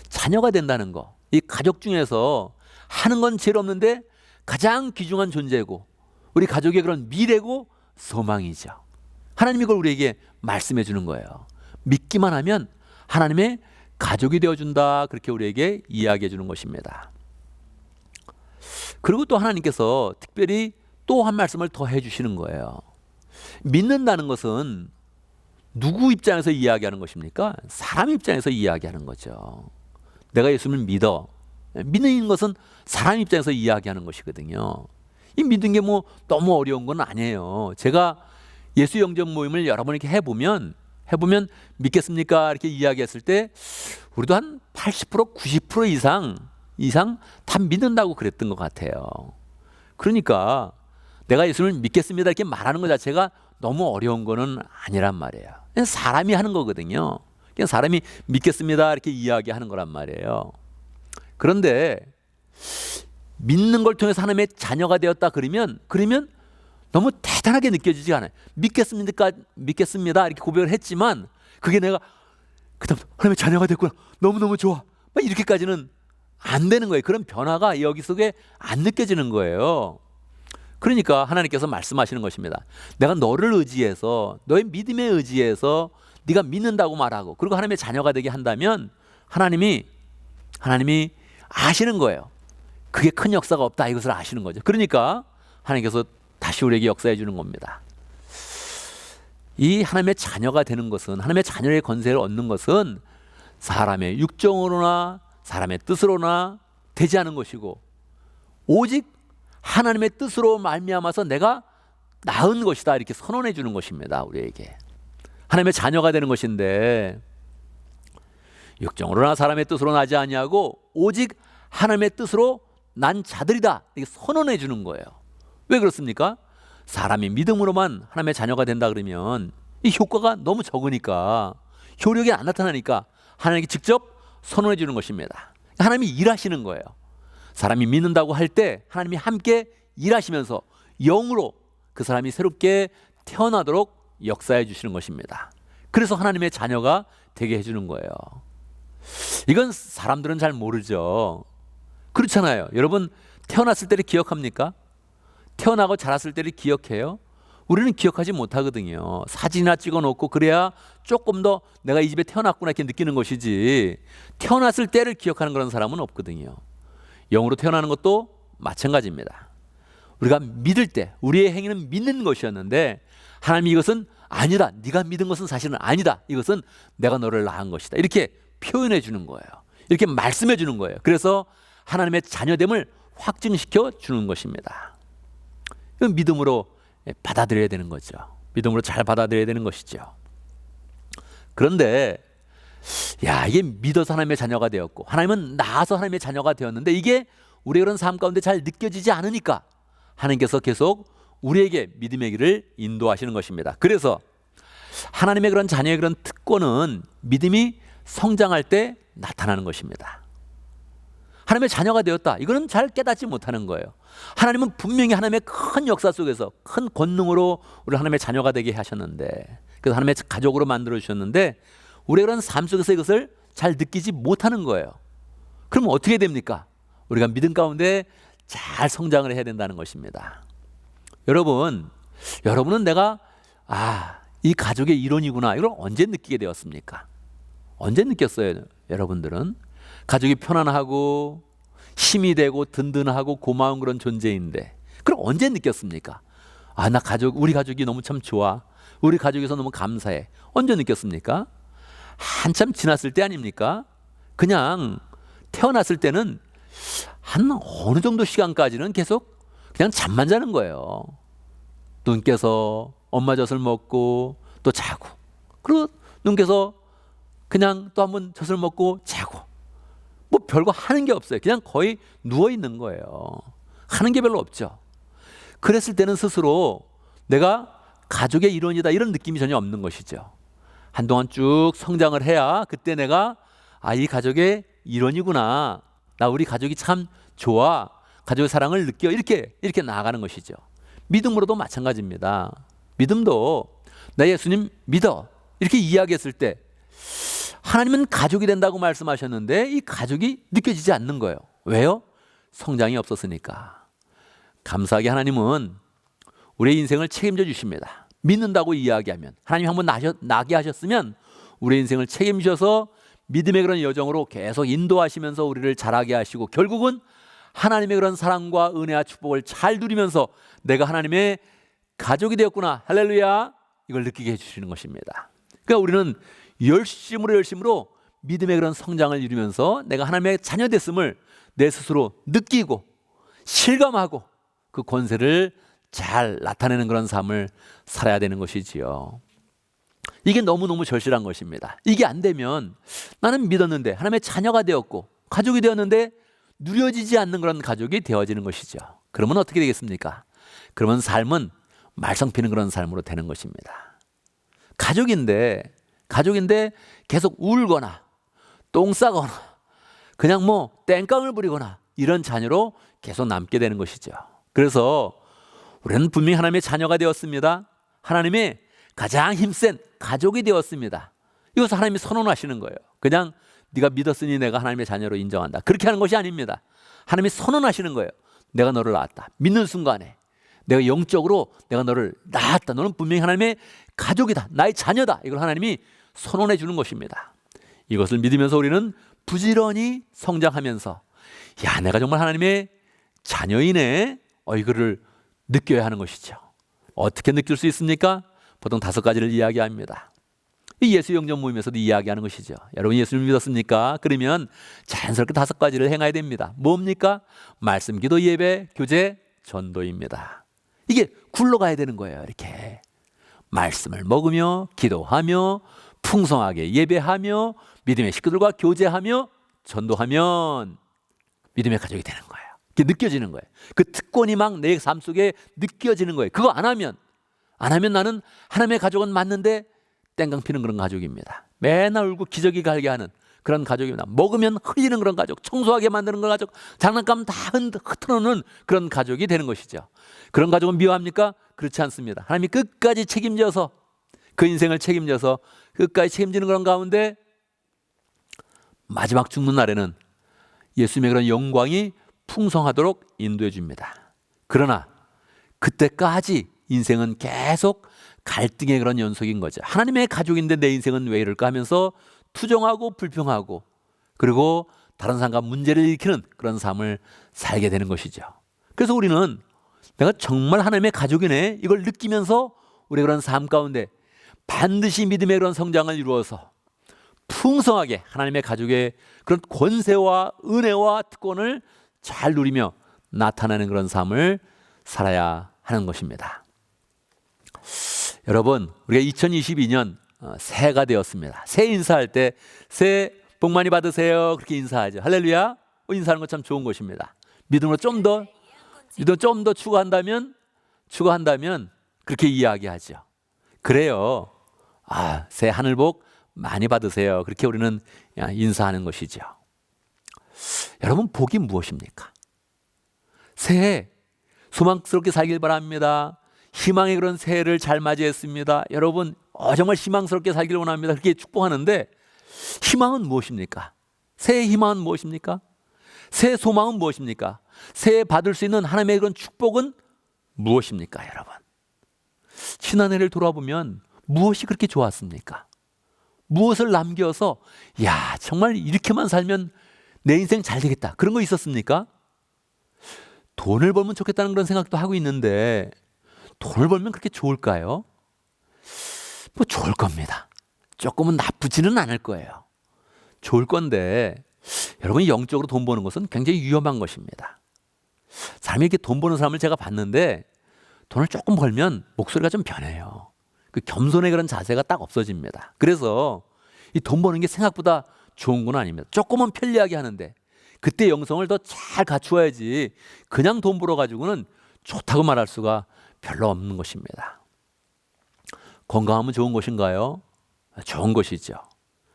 자녀가 된다는 거, 이 가족 중에서 하는 건 제일 없는데 가장 귀중한 존재고 우리 가족의 그런 미래고 소망이죠. 하나님이 그걸 우리에게 말씀해 주는 거예요. 믿기만 하면 하나님의 가족이 되어준다, 그렇게 우리에게 이야기해 주는 것입니다. 그리고 또 하나님께서 특별히 또 한 말씀을 더 해주시는 거예요. 믿는다는 것은 누구 입장에서 이야기하는 것입니까? 사람 입장에서 이야기하는 거죠. 내가 예수님을 믿어. 믿는 것은 사람 입장에서 이야기하는 것이거든요. 이 믿는 게 너무 어려운 건 아니에요. 제가 예수 영접 모임을 여러 번 이렇게 해보면 믿겠습니까? 이렇게 이야기했을 때 우리도 한 80%, 90% 이상 다 믿는다고 그랬던 것 같아요. 그러니까 내가 예수님을 믿겠습니다 이렇게 말하는 것 자체가 너무 어려운 거는 아니란 말이에요. 그냥 사람이 하는 거거든요. 그냥 사람이 믿겠습니다 이렇게 이야기하는 거란 말이에요. 그런데 믿는 걸 통해서 하나님의 자녀가 되었다 그러면 너무 대단하게 느껴지지 않아요. 믿겠습니다 이렇게 고백을 했지만 그게 내가 그다음 하나님의 자녀가 됐구나, 너무너무 좋아, 이렇게까지는 안 되는 거예요. 그런 변화가 여기 속에 안 느껴지는 거예요. 그러니까 하나님께서 말씀하시는 것입니다. 내가 너를 의지해서, 너의 믿음에 의지해서 네가 믿는다고 말하고 그리고 하나님의 자녀가 되게 한다면 하나님이 아시는 거예요. 그게 큰 역사가 없다 이것을 아시는 거죠. 그러니까 하나님께서 다시 우리에게 역사해 주는 겁니다. 이 하나님의 자녀가 되는 것은, 하나님의 자녀의 권세를 얻는 것은 사람의 육정으로나 사람의 뜻으로나 되지 않은 것이고, 오직 하나님의 뜻으로 말미암아서 내가 나은 것이다 이렇게 선언해 주는 것입니다. 우리에게 하나님의 자녀가 되는 것인데, 육정으로나 사람의 뜻으로 나지 아니하고 오직 하나님의 뜻으로 난 자들이다 이렇게 선언해 주는 거예요. 왜 그렇습니까? 사람이 믿음으로만 하나님의 자녀가 된다 그러면 이 효과가 너무 적으니까, 효력이 안 나타나니까 하나님께 직접 선언해 주는 것입니다. 하나님이 일하시는 거예요. 사람이 믿는다고 할 때 하나님이 함께 일하시면서 영으로 그 사람이 새롭게 태어나도록 역사해 주시는 것입니다. 그래서 하나님의 자녀가 되게 해주는 거예요. 이건 사람들은 잘 모르죠. 그렇잖아요. 여러분 태어났을 때를 기억합니까? 태어나고 자랐을 때를 기억해요? 우리는 기억하지 못하거든요. 사진이나 찍어놓고 그래야 조금 더 내가 이 집에 태어났구나 이렇게 느끼는 것이지, 태어났을 때를 기억하는 그런 사람은 없거든요. 영으로 태어나는 것도 마찬가지입니다. 우리가 믿을 때 우리의 행위는 믿는 것이었는데 하나님이 이것은 아니다, 네가 믿은 것은 사실은 아니다, 이것은 내가 너를 낳은 것이다 이렇게 표현해 주는 거예요. 이렇게 말씀해 주는 거예요. 그래서 하나님의 자녀됨을 확증시켜 주는 것입니다. 이건 믿음으로 받아들여야 되는 거죠. 믿음으로 잘 받아들여야 되는 것이죠. 그런데 이게 믿어서 하나님의 자녀가 되었고, 하나님은 낳아서 하나님의 자녀가 되었는데 이게 우리의 그런 삶 가운데 잘 느껴지지 않으니까 하나님께서 계속 우리에게 믿음의 길을 인도하시는 것입니다. 그래서 하나님의 그런 자녀의 그런 특권은 믿음이 성장할 때 나타나는 것입니다. 하나님의 자녀가 되었다, 이거는 잘 깨닫지 못하는 거예요. 하나님은 분명히 하나님의 큰 역사 속에서 큰 권능으로 우리 하나님의 자녀가 되게 하셨는데, 그래서 하나님의 가족으로 만들어 주셨는데 우리의 그런 삶 속에서 이것을 잘 느끼지 못하는 거예요. 그럼 어떻게 됩니까? 우리가 믿음 가운데 잘 성장을 해야 된다는 것입니다. 여러분은 내가 이 가족의 일원이구나 이걸 언제 느끼게 되었습니까? 언제 느꼈어요? 여러분들은 가족이 편안하고 힘이 되고 든든하고 고마운 그런 존재인데, 그럼 언제 느꼈습니까? 나 우리 가족이 너무 참 좋아, 우리 가족에서 너무 감사해, 언제 느꼈습니까? 한참 지났을 때 아닙니까? 그냥 태어났을 때는 한 어느 정도 시간까지는 계속 그냥 잠만 자는 거예요. 눈 깨서 엄마 젖을 먹고 또 자고, 그리고 눈 깨서 그냥 또 한번 젖을 먹고 자고, 뭐 별거 하는 게 없어요. 그냥 거의 누워 있는 거예요. 하는 게 별로 없죠. 그랬을 때는 스스로 내가 가족의 일원이다 이런 느낌이 전혀 없는 것이죠. 한동안 쭉 성장을 해야 그때 내가 이 가족의 일원이구나, 나 우리 가족이 참 좋아, 가족의 사랑을 느껴, 이렇게 나아가는 것이죠. 믿음으로도 마찬가지입니다. 믿음도 나 예수님 믿어 이렇게 이야기했을 때 하나님은 가족이 된다고 말씀하셨는데 이 가족이 느껴지지 않는 거예요. 왜요? 성장이 없었으니까. 감사하게 하나님은 우리의 인생을 책임져 주십니다. 믿는다고 이야기하면, 하나님 한번 나게 하셨으면 우리의 인생을 책임지셔서 믿음의 그런 여정으로 계속 인도하시면서 우리를 자라게 하시고, 결국은 하나님의 그런 사랑과 은혜와 축복을 잘 누리면서 내가 하나님의 가족이 되었구나, 할렐루야, 이걸 느끼게 해주시는 것입니다. 그러니까 우리는 열심으로 믿음의 그런 성장을 이루면서 내가 하나님의 자녀 됐음을 내 스스로 느끼고 실감하고 그 권세를 잘 나타내는 그런 삶을 살아야 되는 것이지요. 이게 너무너무 절실한 것입니다. 이게 안 되면 나는 믿었는데 하나님의 자녀가 되었고 가족이 되었는데 누려지지 않는 그런 가족이 되어지는 것이죠. 그러면 어떻게 되겠습니까? 그러면 삶은 말썽 피는 그런 삶으로 되는 것입니다. 가족인데 계속 울거나 똥 싸거나 그냥 땡깡을 부리거나 이런 자녀로 계속 남게 되는 것이죠. 그래서 우리는 분명히 하나님의 자녀가 되었습니다. 하나님의 가장 힘센 가족이 되었습니다. 이것을 하나님이 선언하시는 거예요. 그냥 네가 믿었으니 내가 하나님의 자녀로 인정한다, 그렇게 하는 것이 아닙니다. 하나님이 선언하시는 거예요. 내가 너를 낳았다. 믿는 순간에 내가 영적으로 내가 너를 낳았다. 너는 분명히 하나님의 가족이다, 나의 자녀다. 이걸 하나님이 선언해 주는 것입니다. 이것을 믿으면서 우리는 부지런히 성장하면서 내가 정말 하나님의 자녀인의 이거를 느껴야 하는 것이죠. 어떻게 느낄 수 있습니까? 보통 5가지를 이야기합니다. 이 예수 영접 모임에서도 이야기하는 것이죠. 여러분 예수를 믿었습니까? 그러면 자연스럽게 5가지를 행해야 됩니다. 뭡니까? 말씀, 기도, 예배, 교제, 전도입니다. 이게 굴러가야 되는 거예요. 이렇게 말씀을 먹으며 기도하며 풍성하게 예배하며 믿음의 식구들과 교제하며 전도하면 믿음의 가족이 되는 거예요. 그게 느껴지는 거예요. 그 특권이 막 내 삶 속에 느껴지는 거예요. 그거 안 하면 나는 하나님의 가족은 맞는데 땡강 피는 그런 가족입니다. 맨날 울고 기저귀 갈게 하는 그런 가족입니다. 먹으면 흘리는 그런 가족, 청소하게 만드는 그런 가족, 장난감 다 흐트러놓는 그런 가족이 되는 것이죠. 그런 가족은 미워합니까? 그렇지 않습니다. 하나님이 끝까지 책임져서 그 인생을 책임져서 끝까지 책임지는 그런 가운데 마지막 죽는 날에는 예수님의 그런 영광이 풍성하도록 인도해 줍니다. 그러나 그때까지 인생은 계속 갈등의 그런 연속인 거죠. 하나님의 가족인데 내 인생은 왜 이럴까 하면서 투정하고 불평하고 그리고 다른 사람과 문제를 일으키는 그런 삶을 살게 되는 것이죠. 그래서 우리는 내가 정말 하나님의 가족이네 이걸 느끼면서 우리 그런 삶 가운데 반드시 믿음의 그런 성장을 이루어서 풍성하게 하나님의 가족의 그런 권세와 은혜와 특권을 잘 누리며 나타나는 그런 삶을 살아야 하는 것입니다. 여러분, 우리가 2022년 새해가 되었습니다. 새해 인사할 때 새해 복 많이 받으세요 그렇게 인사하죠. 할렐루야. 인사하는 것 참 좋은 것입니다. 믿음으로 좀 더 추구한다면 그렇게 이야기하죠. 그래요. 새해 하늘 복 많이 받으세요. 그렇게 우리는 인사하는 것이죠. 여러분, 복이 무엇입니까? 새해 소망스럽게 살길 바랍니다. 희망의 그런 새해를 잘 맞이했습니다. 여러분 정말 희망스럽게 살기를 원합니다. 그렇게 축복하는데 희망은 무엇입니까? 새해 희망은 무엇입니까? 새해 소망은 무엇입니까? 새해 받을 수 있는 하나님의 그런 축복은 무엇입니까? 여러분, 지난해를 돌아보면 무엇이 그렇게 좋았습니까? 무엇을 남겨서 정말 이렇게만 살면 내 인생 잘 되겠다 그런 거 있었습니까? 돈을 벌면 좋겠다는 그런 생각도 하고 있는데 돈을 벌면 그렇게 좋을까요? 좋을 겁니다. 조금은 나쁘지는 않을 거예요. 좋을 건데 여러분이 영적으로 돈 버는 것은 굉장히 위험한 것입니다. 사람이 이렇게 돈 버는 사람을 제가 봤는데 돈을 조금 벌면 목소리가 좀 변해요. 그 겸손의 그런 자세가 딱 없어집니다. 그래서 이 돈 버는 게 생각보다 좋은 건 아닙니다. 조금은 편리하게 하는데 그때 영성을 더 잘 갖추어야지 그냥 돈 벌어 가지고는 좋다고 말할 수가 별로 없는 것입니다. 건강하면 좋은 것인가요? 좋은 것이죠.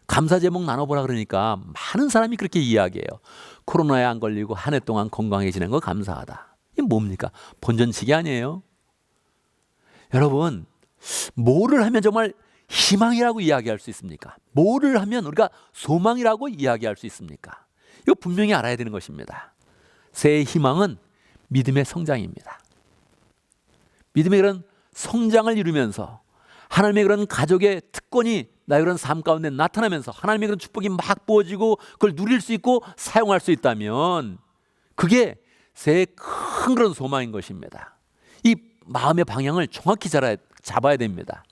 감사 제목 나눠보라 그러니까 많은 사람이 그렇게 이야기해요. 코로나에 안 걸리고 한 해 동안 건강하게 지낸 거 감사하다. 이게 뭡니까? 본전치기 아니에요? 여러분, 뭐를 하면 정말 희망이라고 이야기할 수 있습니까? 뭐를 하면 우리가 소망이라고 이야기할 수 있습니까? 이거 분명히 알아야 되는 것입니다. 새해 희망은 믿음의 성장입니다. 믿음의 그런 성장을 이루면서 하나님의 그런 가족의 특권이 나의 그런 삶 가운데 나타나면서 하나님의 그런 축복이 막 부어지고 그걸 누릴 수 있고 사용할 수 있다면 그게 새해의 큰 그런 소망인 것입니다. 이 마음의 방향을 정확히 잡아야 됩니다.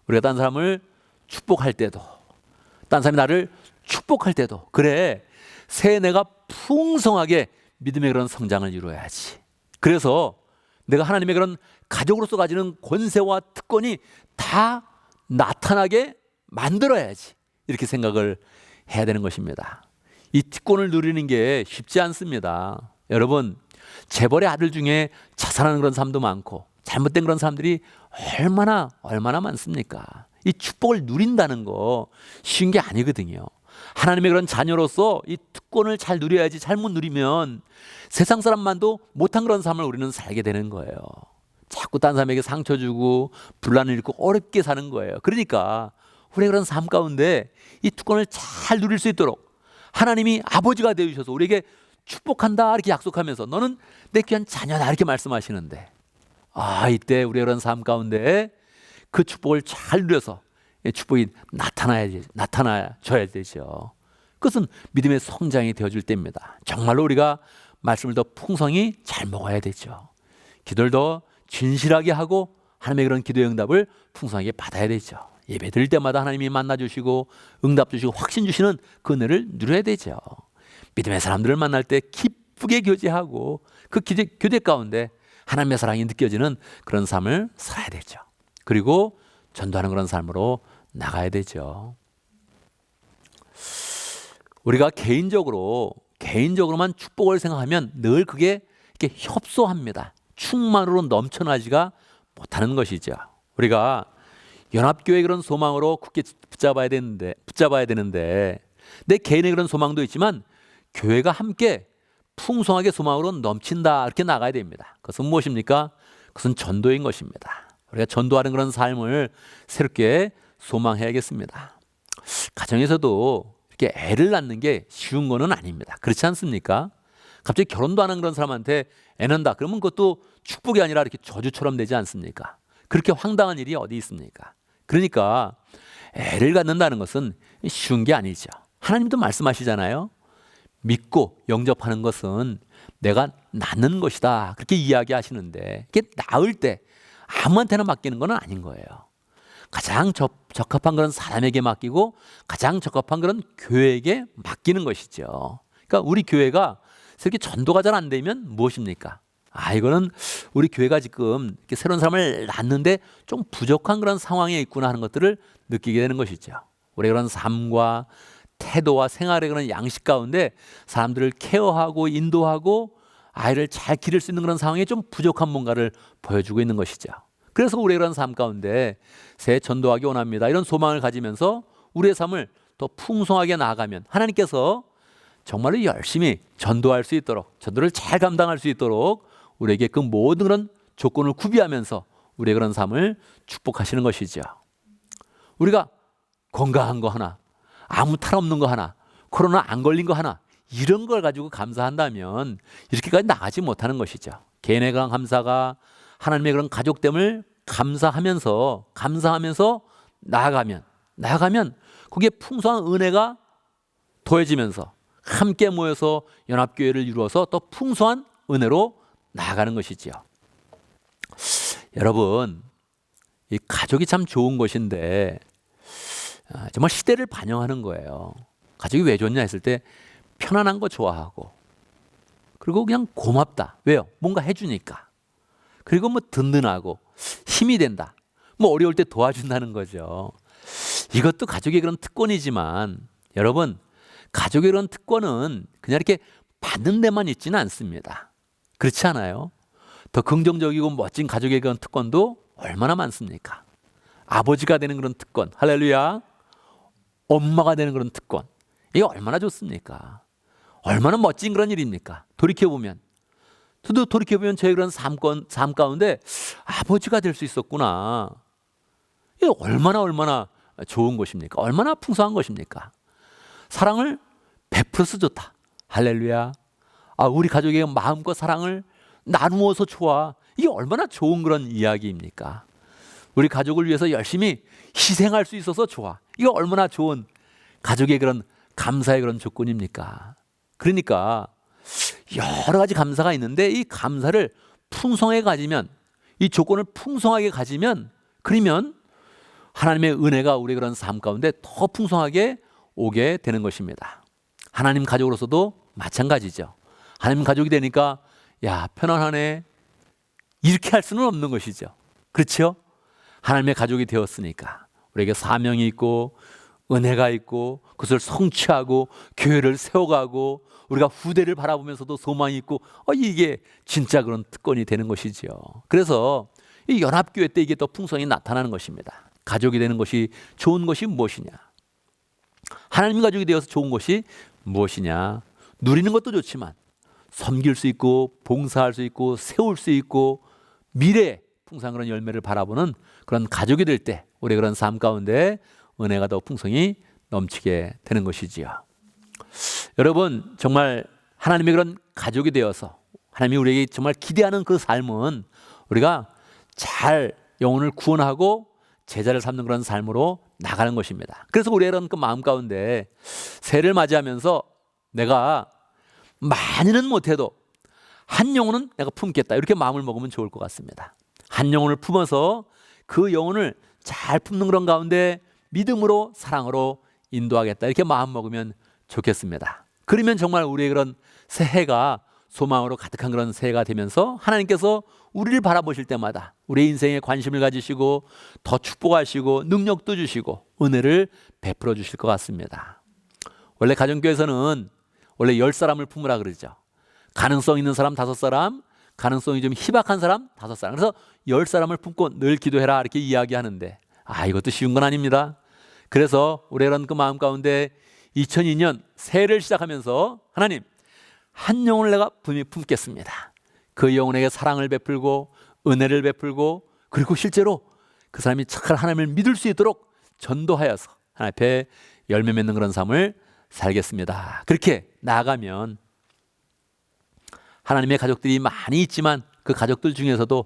우리가 딴 사람을 축복할 때도 딴 사람이 나를 축복할 때도 그래 새해 내가 풍성하게 믿음의 그런 성장을 이루어야지. 그래서 내가 하나님의 그런 가족으로서 가지는 권세와 특권이 다 나타나게 만들어야지. 이렇게 생각을 해야 되는 것입니다. 이 특권을 누리는 게 쉽지 않습니다. 여러분, 재벌의 아들 중에 자살하는 그런 사람도 많고 잘못된 그런 사람들이 얼마나 많습니까? 이 축복을 누린다는 거 쉬운 게 아니거든요. 하나님의 그런 자녀로서 이 특권을 잘 누려야지 잘못 누리면 세상 사람만도 못한 그런 삶을 우리는 살게 되는 거예요. 자꾸 딴 사람에게 상처 주고 분란을 일으키고 어렵게 사는 거예요. 그러니까 우리의 그런 삶 가운데 이 특권을 잘 누릴 수 있도록 하나님이 아버지가 되어주셔서 우리에게 축복한다 이렇게 약속하면서 너는 내 귀한 자녀다 이렇게 말씀하시는데 이때 우리의 그런 삶 가운데 그 축복을 잘 누려서 축복이 나타나줘야 되죠. 그것은 믿음의 성장이 되어줄 때입니다. 정말로 우리가 말씀을 더 풍성히 잘 먹어야 되죠. 기도를 더 진실하게 하고 하나님의 그런 기도의 응답을 풍성하게 받아야 되죠. 예배 드릴 때마다 하나님이 만나주시고 응답 주시고 확신 주시는 그 은혜를 누려야 되죠. 믿음의 사람들을 만날 때 기쁘게 교제하고 그 교제 가운데 하나님의 사랑이 느껴지는 그런 삶을 살아야 되죠. 그리고 전도하는 그런 삶으로 나가야 되죠. 우리가 개인적으로만 축복을 생각하면 늘 그게 이렇게 협소합니다. 충만으로 넘쳐나지가 못하는 것이죠. 우리가 연합교회 그런 소망으로 굳게 붙잡아야 되는데 내 개인의 그런 소망도 있지만 교회가 함께 풍성하게 소망으로 넘친다 이렇게 나가야 됩니다. 그것은 무엇입니까? 그것은 전도인 것입니다. 우리가 전도하는 그런 삶을 새롭게 소망해야겠습니다. 가정에서도 이렇게 애를 낳는 게 쉬운 거는 아닙니다. 그렇지 않습니까? 갑자기 결혼도 안 한 그런 사람한테 애 낳는다 그러면 그것도 축복이 아니라 이렇게 저주처럼 되지 않습니까? 그렇게 황당한 일이 어디 있습니까? 그러니까 애를 갖는다는 것은 쉬운 게 아니죠. 하나님도 말씀하시잖아요. 믿고 영접하는 것은 내가 낳는 것이다 그렇게 이야기하시는데 이게 낳을 때 아무한테나 맡기는 건 아닌 거예요. 가장 적합한 그런 사람에게 맡기고 가장 적합한 그런 교회에게 맡기는 것이죠. 그러니까 우리 교회가 이렇게 전도가 잘 안 되면 무엇입니까? 이거는 우리 교회가 지금 이렇게 새로운 사람을 낳는데 좀 부족한 그런 상황에 있구나 하는 것들을 느끼게 되는 것이죠. 우리 그런 삶과 태도와 생활의 그런 양식 가운데 사람들을 케어하고 인도하고 아이를 잘 기를 수 있는 그런 상황에 좀 부족한 뭔가를 보여주고 있는 것이죠. 그래서 우리의 그런 삶 가운데 새 전도하기 원합니다. 이런 소망을 가지면서 우리의 삶을 더 풍성하게 나아가면 하나님께서 정말로 열심히 전도할 수 있도록 전도를 잘 감당할 수 있도록 우리에게 그 모든 그런 조건을 구비하면서 우리의 그런 삶을 축복하시는 것이죠. 우리가 건강한 거 하나, 아무 탈 없는 거 하나, 코로나 안 걸린 거 하나 이런 걸 가지고 감사한다면 이렇게까지 나가지 못하는 것이죠. 개인의 그런 감사가 하나님의 그런 가족됨을 감사하면서 나아가면 거기에 풍성한 은혜가 더해지면서 함께 모여서 연합교회를 이루어서 더 풍성한 은혜로 나아가는 것이지요. 여러분, 이 가족이 참 좋은 것인데 정말 시대를 반영하는 거예요. 가족이 왜 좋냐 했을 때 편안한 거 좋아하고 그리고 그냥 고맙다. 왜요? 뭔가 해주니까. 그리고 뭐 든든하고 힘이 된다. 뭐 어려울 때 도와준다는 거죠. 이것도 가족의 그런 특권이지만 여러분 가족의 그런 특권은 그냥 이렇게 받는 데만 있지는 않습니다. 그렇지 않아요? 더 긍정적이고 멋진 가족의 그런 특권도 얼마나 많습니까? 아버지가 되는 그런 특권, 할렐루야. 엄마가 되는 그런 특권, 이게 얼마나 좋습니까? 얼마나 멋진 그런 일입니까? 돌이켜보면 저희 그런 삶 가운데 아버지가 될 수 있었구나. 이게 얼마나 좋은 것입니까? 얼마나 풍성한 것입니까? 사랑을 베풀어서 좋다. 할렐루야. 우리 가족에게 마음껏 사랑을 나누어서 좋아. 이게 얼마나 좋은 그런 이야기입니까? 우리 가족을 위해서 열심히 희생할 수 있어서 좋아. 이거 얼마나 좋은 가족의 그런 감사의 그런 조건입니까? 그러니까 여러 가지 감사가 있는데 이 감사를 풍성하게 가지면, 이 조건을 풍성하게 가지면, 그러면 하나님의 은혜가 우리 그런 삶 가운데 더 풍성하게 오게 되는 것입니다. 하나님 가족으로서도 마찬가지죠. 하나님 가족이 되니까 편안하네 이렇게 할 수는 없는 것이죠. 그렇죠? 하나님의 가족이 되었으니까 우리에게 사명이 있고 은혜가 있고 그것을 성취하고 교회를 세워가고 우리가 후대를 바라보면서도 소망이 있고 이게 진짜 그런 특권이 되는 것이죠. 그래서 이 연합교회 때 이게 더 풍성히 나타나는 것입니다. 가족이 되는 것이 좋은 것이 무엇이냐? 하나님 가족이 되어서 좋은 것이 무엇이냐? 누리는 것도 좋지만 섬길 수 있고 봉사할 수 있고 세울 수 있고 미래의 풍성한 그런 열매를 바라보는 그런 가족이 될 때 우리 그런 삶 가운데 은혜가 더 풍성히 넘치게 되는 것이지요. 여러분 정말 하나님의 그런 가족이 되어서 하나님이 우리에게 정말 기대하는 그 삶은 우리가 잘 영혼을 구원하고 제자를 삼는 그런 삶으로 나가는 것입니다. 그래서 우리의 그런 그 마음 가운데 새해를 맞이하면서 내가 많이는 못해도 한 영혼은 내가 품겠다. 이렇게 마음을 먹으면 좋을 것 같습니다. 한 영혼을 품어서 그 영혼을 잘 품는 그런 가운데 믿음으로 사랑으로 인도하겠다. 이렇게 마음 먹으면 좋겠습니다. 그러면 정말 우리의 그런 새해가 소망으로 가득한 그런 새해가 되면서 하나님께서 우리를 바라보실 때마다 우리의 인생에 관심을 가지시고 더 축복하시고 능력도 주시고 은혜를 베풀어 주실 것 같습니다. 원래 가정교회에서는 원래 10사람을 품으라 그러죠. 가능성 있는 사람 5사람, 가능성이 좀 희박한 사람 5사람. 그래서 10사람을 품고 늘 기도해라 이렇게 이야기하는데 이것도 쉬운 건 아닙니다. 그래서 우리는 그 마음 가운데 2002년 새해를 시작하면서 하나님 한 영혼을 내가 분명히 품겠습니다. 그 영혼에게 사랑을 베풀고 은혜를 베풀고 그리고 실제로 그 사람이 착한 하나님을 믿을 수 있도록 전도하여서 하나님 앞에 열매 맺는 그런 삶을 살겠습니다. 그렇게 나아가면 하나님의 가족들이 많이 있지만 그 가족들 중에서도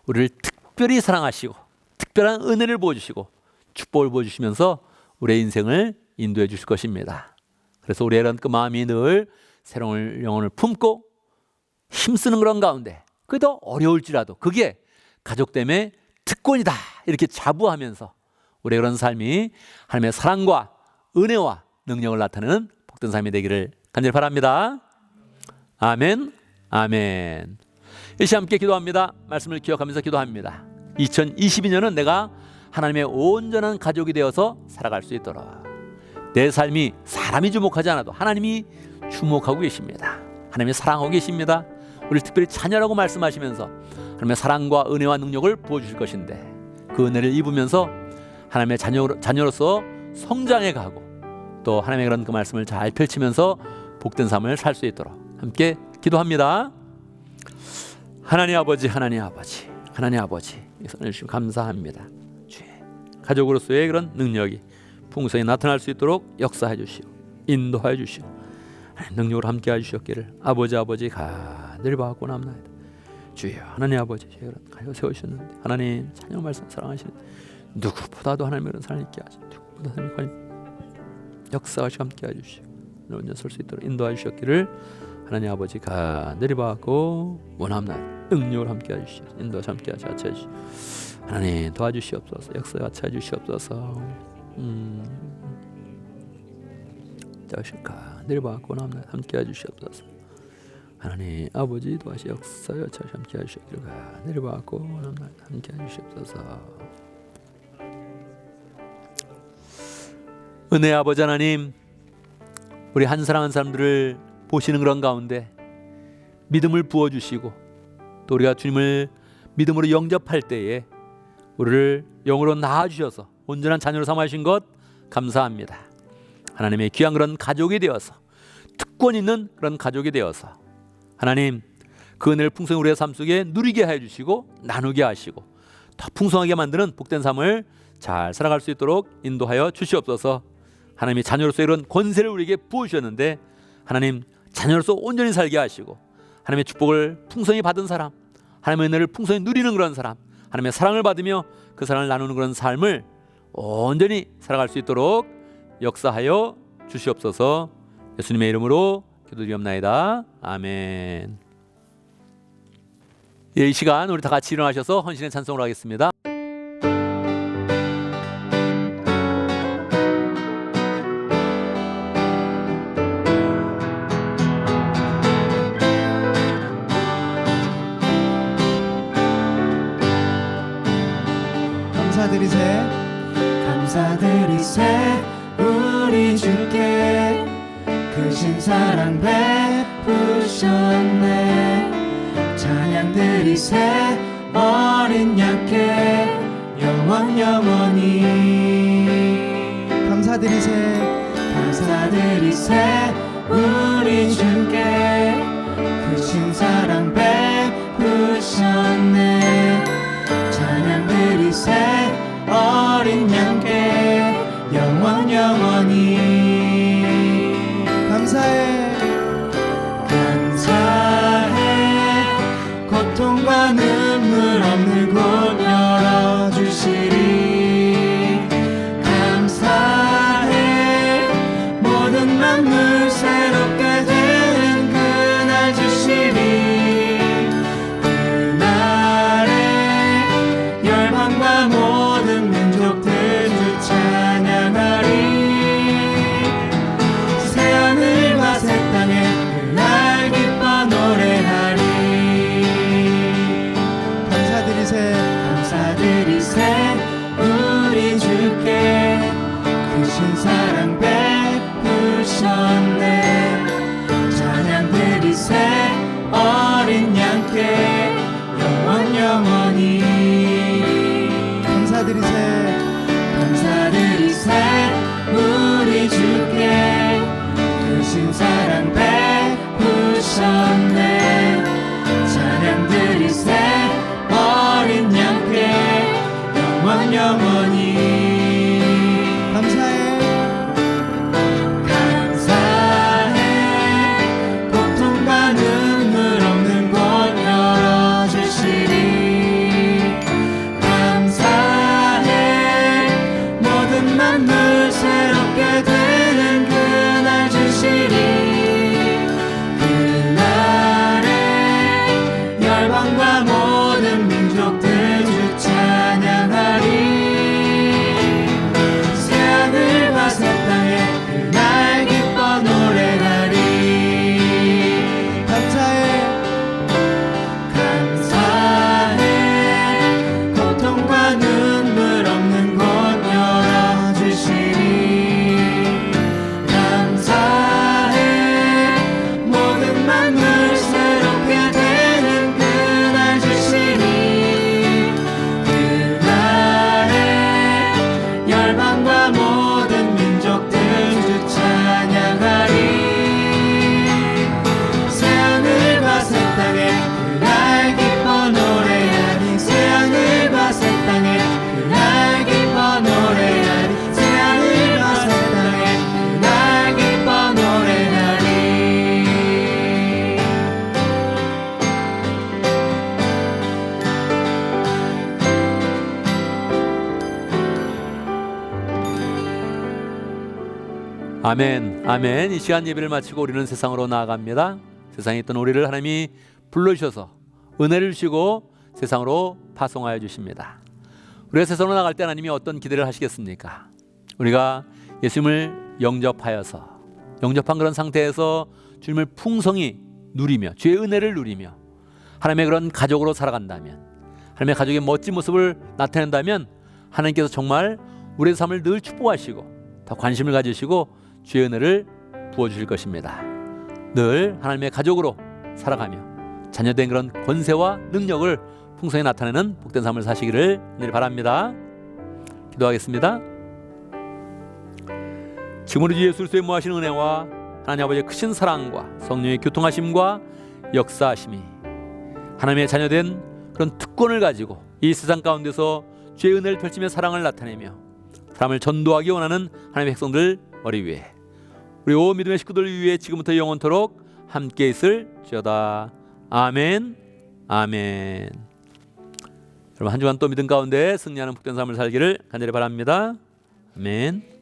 우리를 특별히 사랑하시고 특별한 은혜를 부어주시고 축복을 부어주시면서 우리의 인생을 인도해 주실 것입니다. 그래서 우리의 이런 그 마음이 늘 새로운 영혼을 품고 힘쓰는 그런 가운데 그게 더 어려울지라도 그게 가족 때문에 특권이다 이렇게 자부하면서 우리의 그런 삶이 하나님의 사랑과 은혜와 능력을 나타내는 복된 삶이 되기를 간절히 바랍니다. 아멘, 아멘. 이 시간 함께 기도합니다. 말씀을 기억하면서 기도합니다. 2022년은 내가 하나님의 온전한 가족이 되어서 살아갈 수 있도록 내 삶이 사람이 주목하지 않아도 하나님이 주목하고 계십니다. 하나님이 사랑하고 계십니다. 우리를 특별히 자녀라고 말씀하시면서 하나님의 사랑과 은혜와 능력을 부어주실 것인데 그 은혜를 입으면서 하나님의 자녀로서 성장해 가고 또 하나님의 그런 그 말씀을 잘 펼치면서 복된 삶을 살 수 있도록 함께 기도합니다. 하나님 아버지, 하나님 아버지, 하나님 아버지, 선을 주시고 감사합니다. 주의 가족으로서의 그런 능력이 풍성히 나타날 수 있도록 역사해 주시고 인도하여 주시고 능력으로 함께 해주셨기를 아버지 간절히 바라고 남나이다. 주여 하나님 아버지 저희가 가져 세우셨는데 하나님 찬양 말씀 사랑하시는 누구보다도 하나님의 그런 사랑을 있게 하시고 누구보다 하나님 역사하시고 함께 해주시고 온전 설 수 있도록 인도해 주셨기를 하나님 아버지 간절히 바라고 원합나이다. 능력으로 함께 해주시고 인도하시 함께 하시고 하나님 도와주시옵소서. 역사하여 주시옵소서. 자실까 늘 받고 남나 함께 해주시옵소서. 하나님 아버지 도와시 역사여 저 함께 해주시옵소서. 늘 받고 남나 함께 해주시옵소서. 은혜 아버지 하나님, 우리 한 사람 한 사람들을 보시는 그런 가운데 믿음을 부어주시고 또 우리가 주님을 믿음으로 영접할 때에 우리를 영으로 낳아주셔서 온전한 자녀로 삼으신 것 감사합니다. 하나님의 귀한 그런 가족이 되어서 특권 있는 그런 가족이 되어서 하나님 그 은혜를 풍성히 우리의 삶 속에 누리게 해주시고 나누게 하시고 더 풍성하게 만드는 복된 삶을 잘 살아갈 수 있도록 인도하여 주시옵소서. 하나님이 자녀로서 이런 권세를 우리에게 부어주셨는데 하나님 자녀로서 온전히 살게 하시고 하나님의 축복을 풍성히 받은 사람, 하나님의 은혜를 풍성히 누리는 그런 사람, 하나님의 사랑을 받으며 그 사랑을 나누는 그런 삶을 온전히 살아갈 수 있도록 역사하여 주시옵소서. 예수님의 이름으로 기도드리옵나이다. 아멘. 이 시간 우리 다 같이 일어나셔서 헌신의 찬송을 하겠습니다. 감사드리세 우리 주께 크신 사랑 베푸셨네. 찬양드리세 어린 양께 영원히 감사드리세 우리 주께 크신 사랑 베푸셨네. 찬양드리세 어린 양께 영원히 감사해 고통과 눈물 없는 곳 열어주시리. 감사해 모든 만물 새롭게 아멘, 아멘. 이 시간 예배를 마치고 우리는 세상으로 나아갑니다. 세상에 있던 우리를 하나님이 불러주셔서 은혜를 주시고 세상으로 파송하여 주십니다. 우리가 세상으로 나갈 때 하나님이 어떤 기대를 하시겠습니까? 우리가 예수님을 영접한 그런 상태에서 주님을 풍성히 누리며 주의 은혜를 누리며 하나님의 그런 가족으로 살아간다면, 하나님의 가족의 멋진 모습을 나타낸다면 하나님께서 정말 우리의 삶을 늘 축복하시고 더 관심을 가지시고 주의 은혜를 부어주실 것입니다. 늘 하나님의 가족으로 살아가며 자녀된 그런 권세와 능력을 풍성히 나타내는 복된 삶을 사시기를 늘 바랍니다. 기도하겠습니다. 지금 우리 주 예수 그리스도의 무하신 은혜와 하나님 아버지의 크신 사랑과 성령의 교통하심과 역사하심이 하나님의 자녀된 그런 특권을 가지고 이 세상 가운데서 주의 은혜를 펼치며 사랑을 나타내며 사람을 전도하기 원하는 하나님의 백성들 머리 위에 우리 온 믿음의 식구들 위해 지금부터 영원토록 함께 있을지어다. 아멘, 아멘. 여러분 한 주간 또 믿음 가운데 승리하는 복된 삶을 살기를 간절히 바랍니다. 아멘.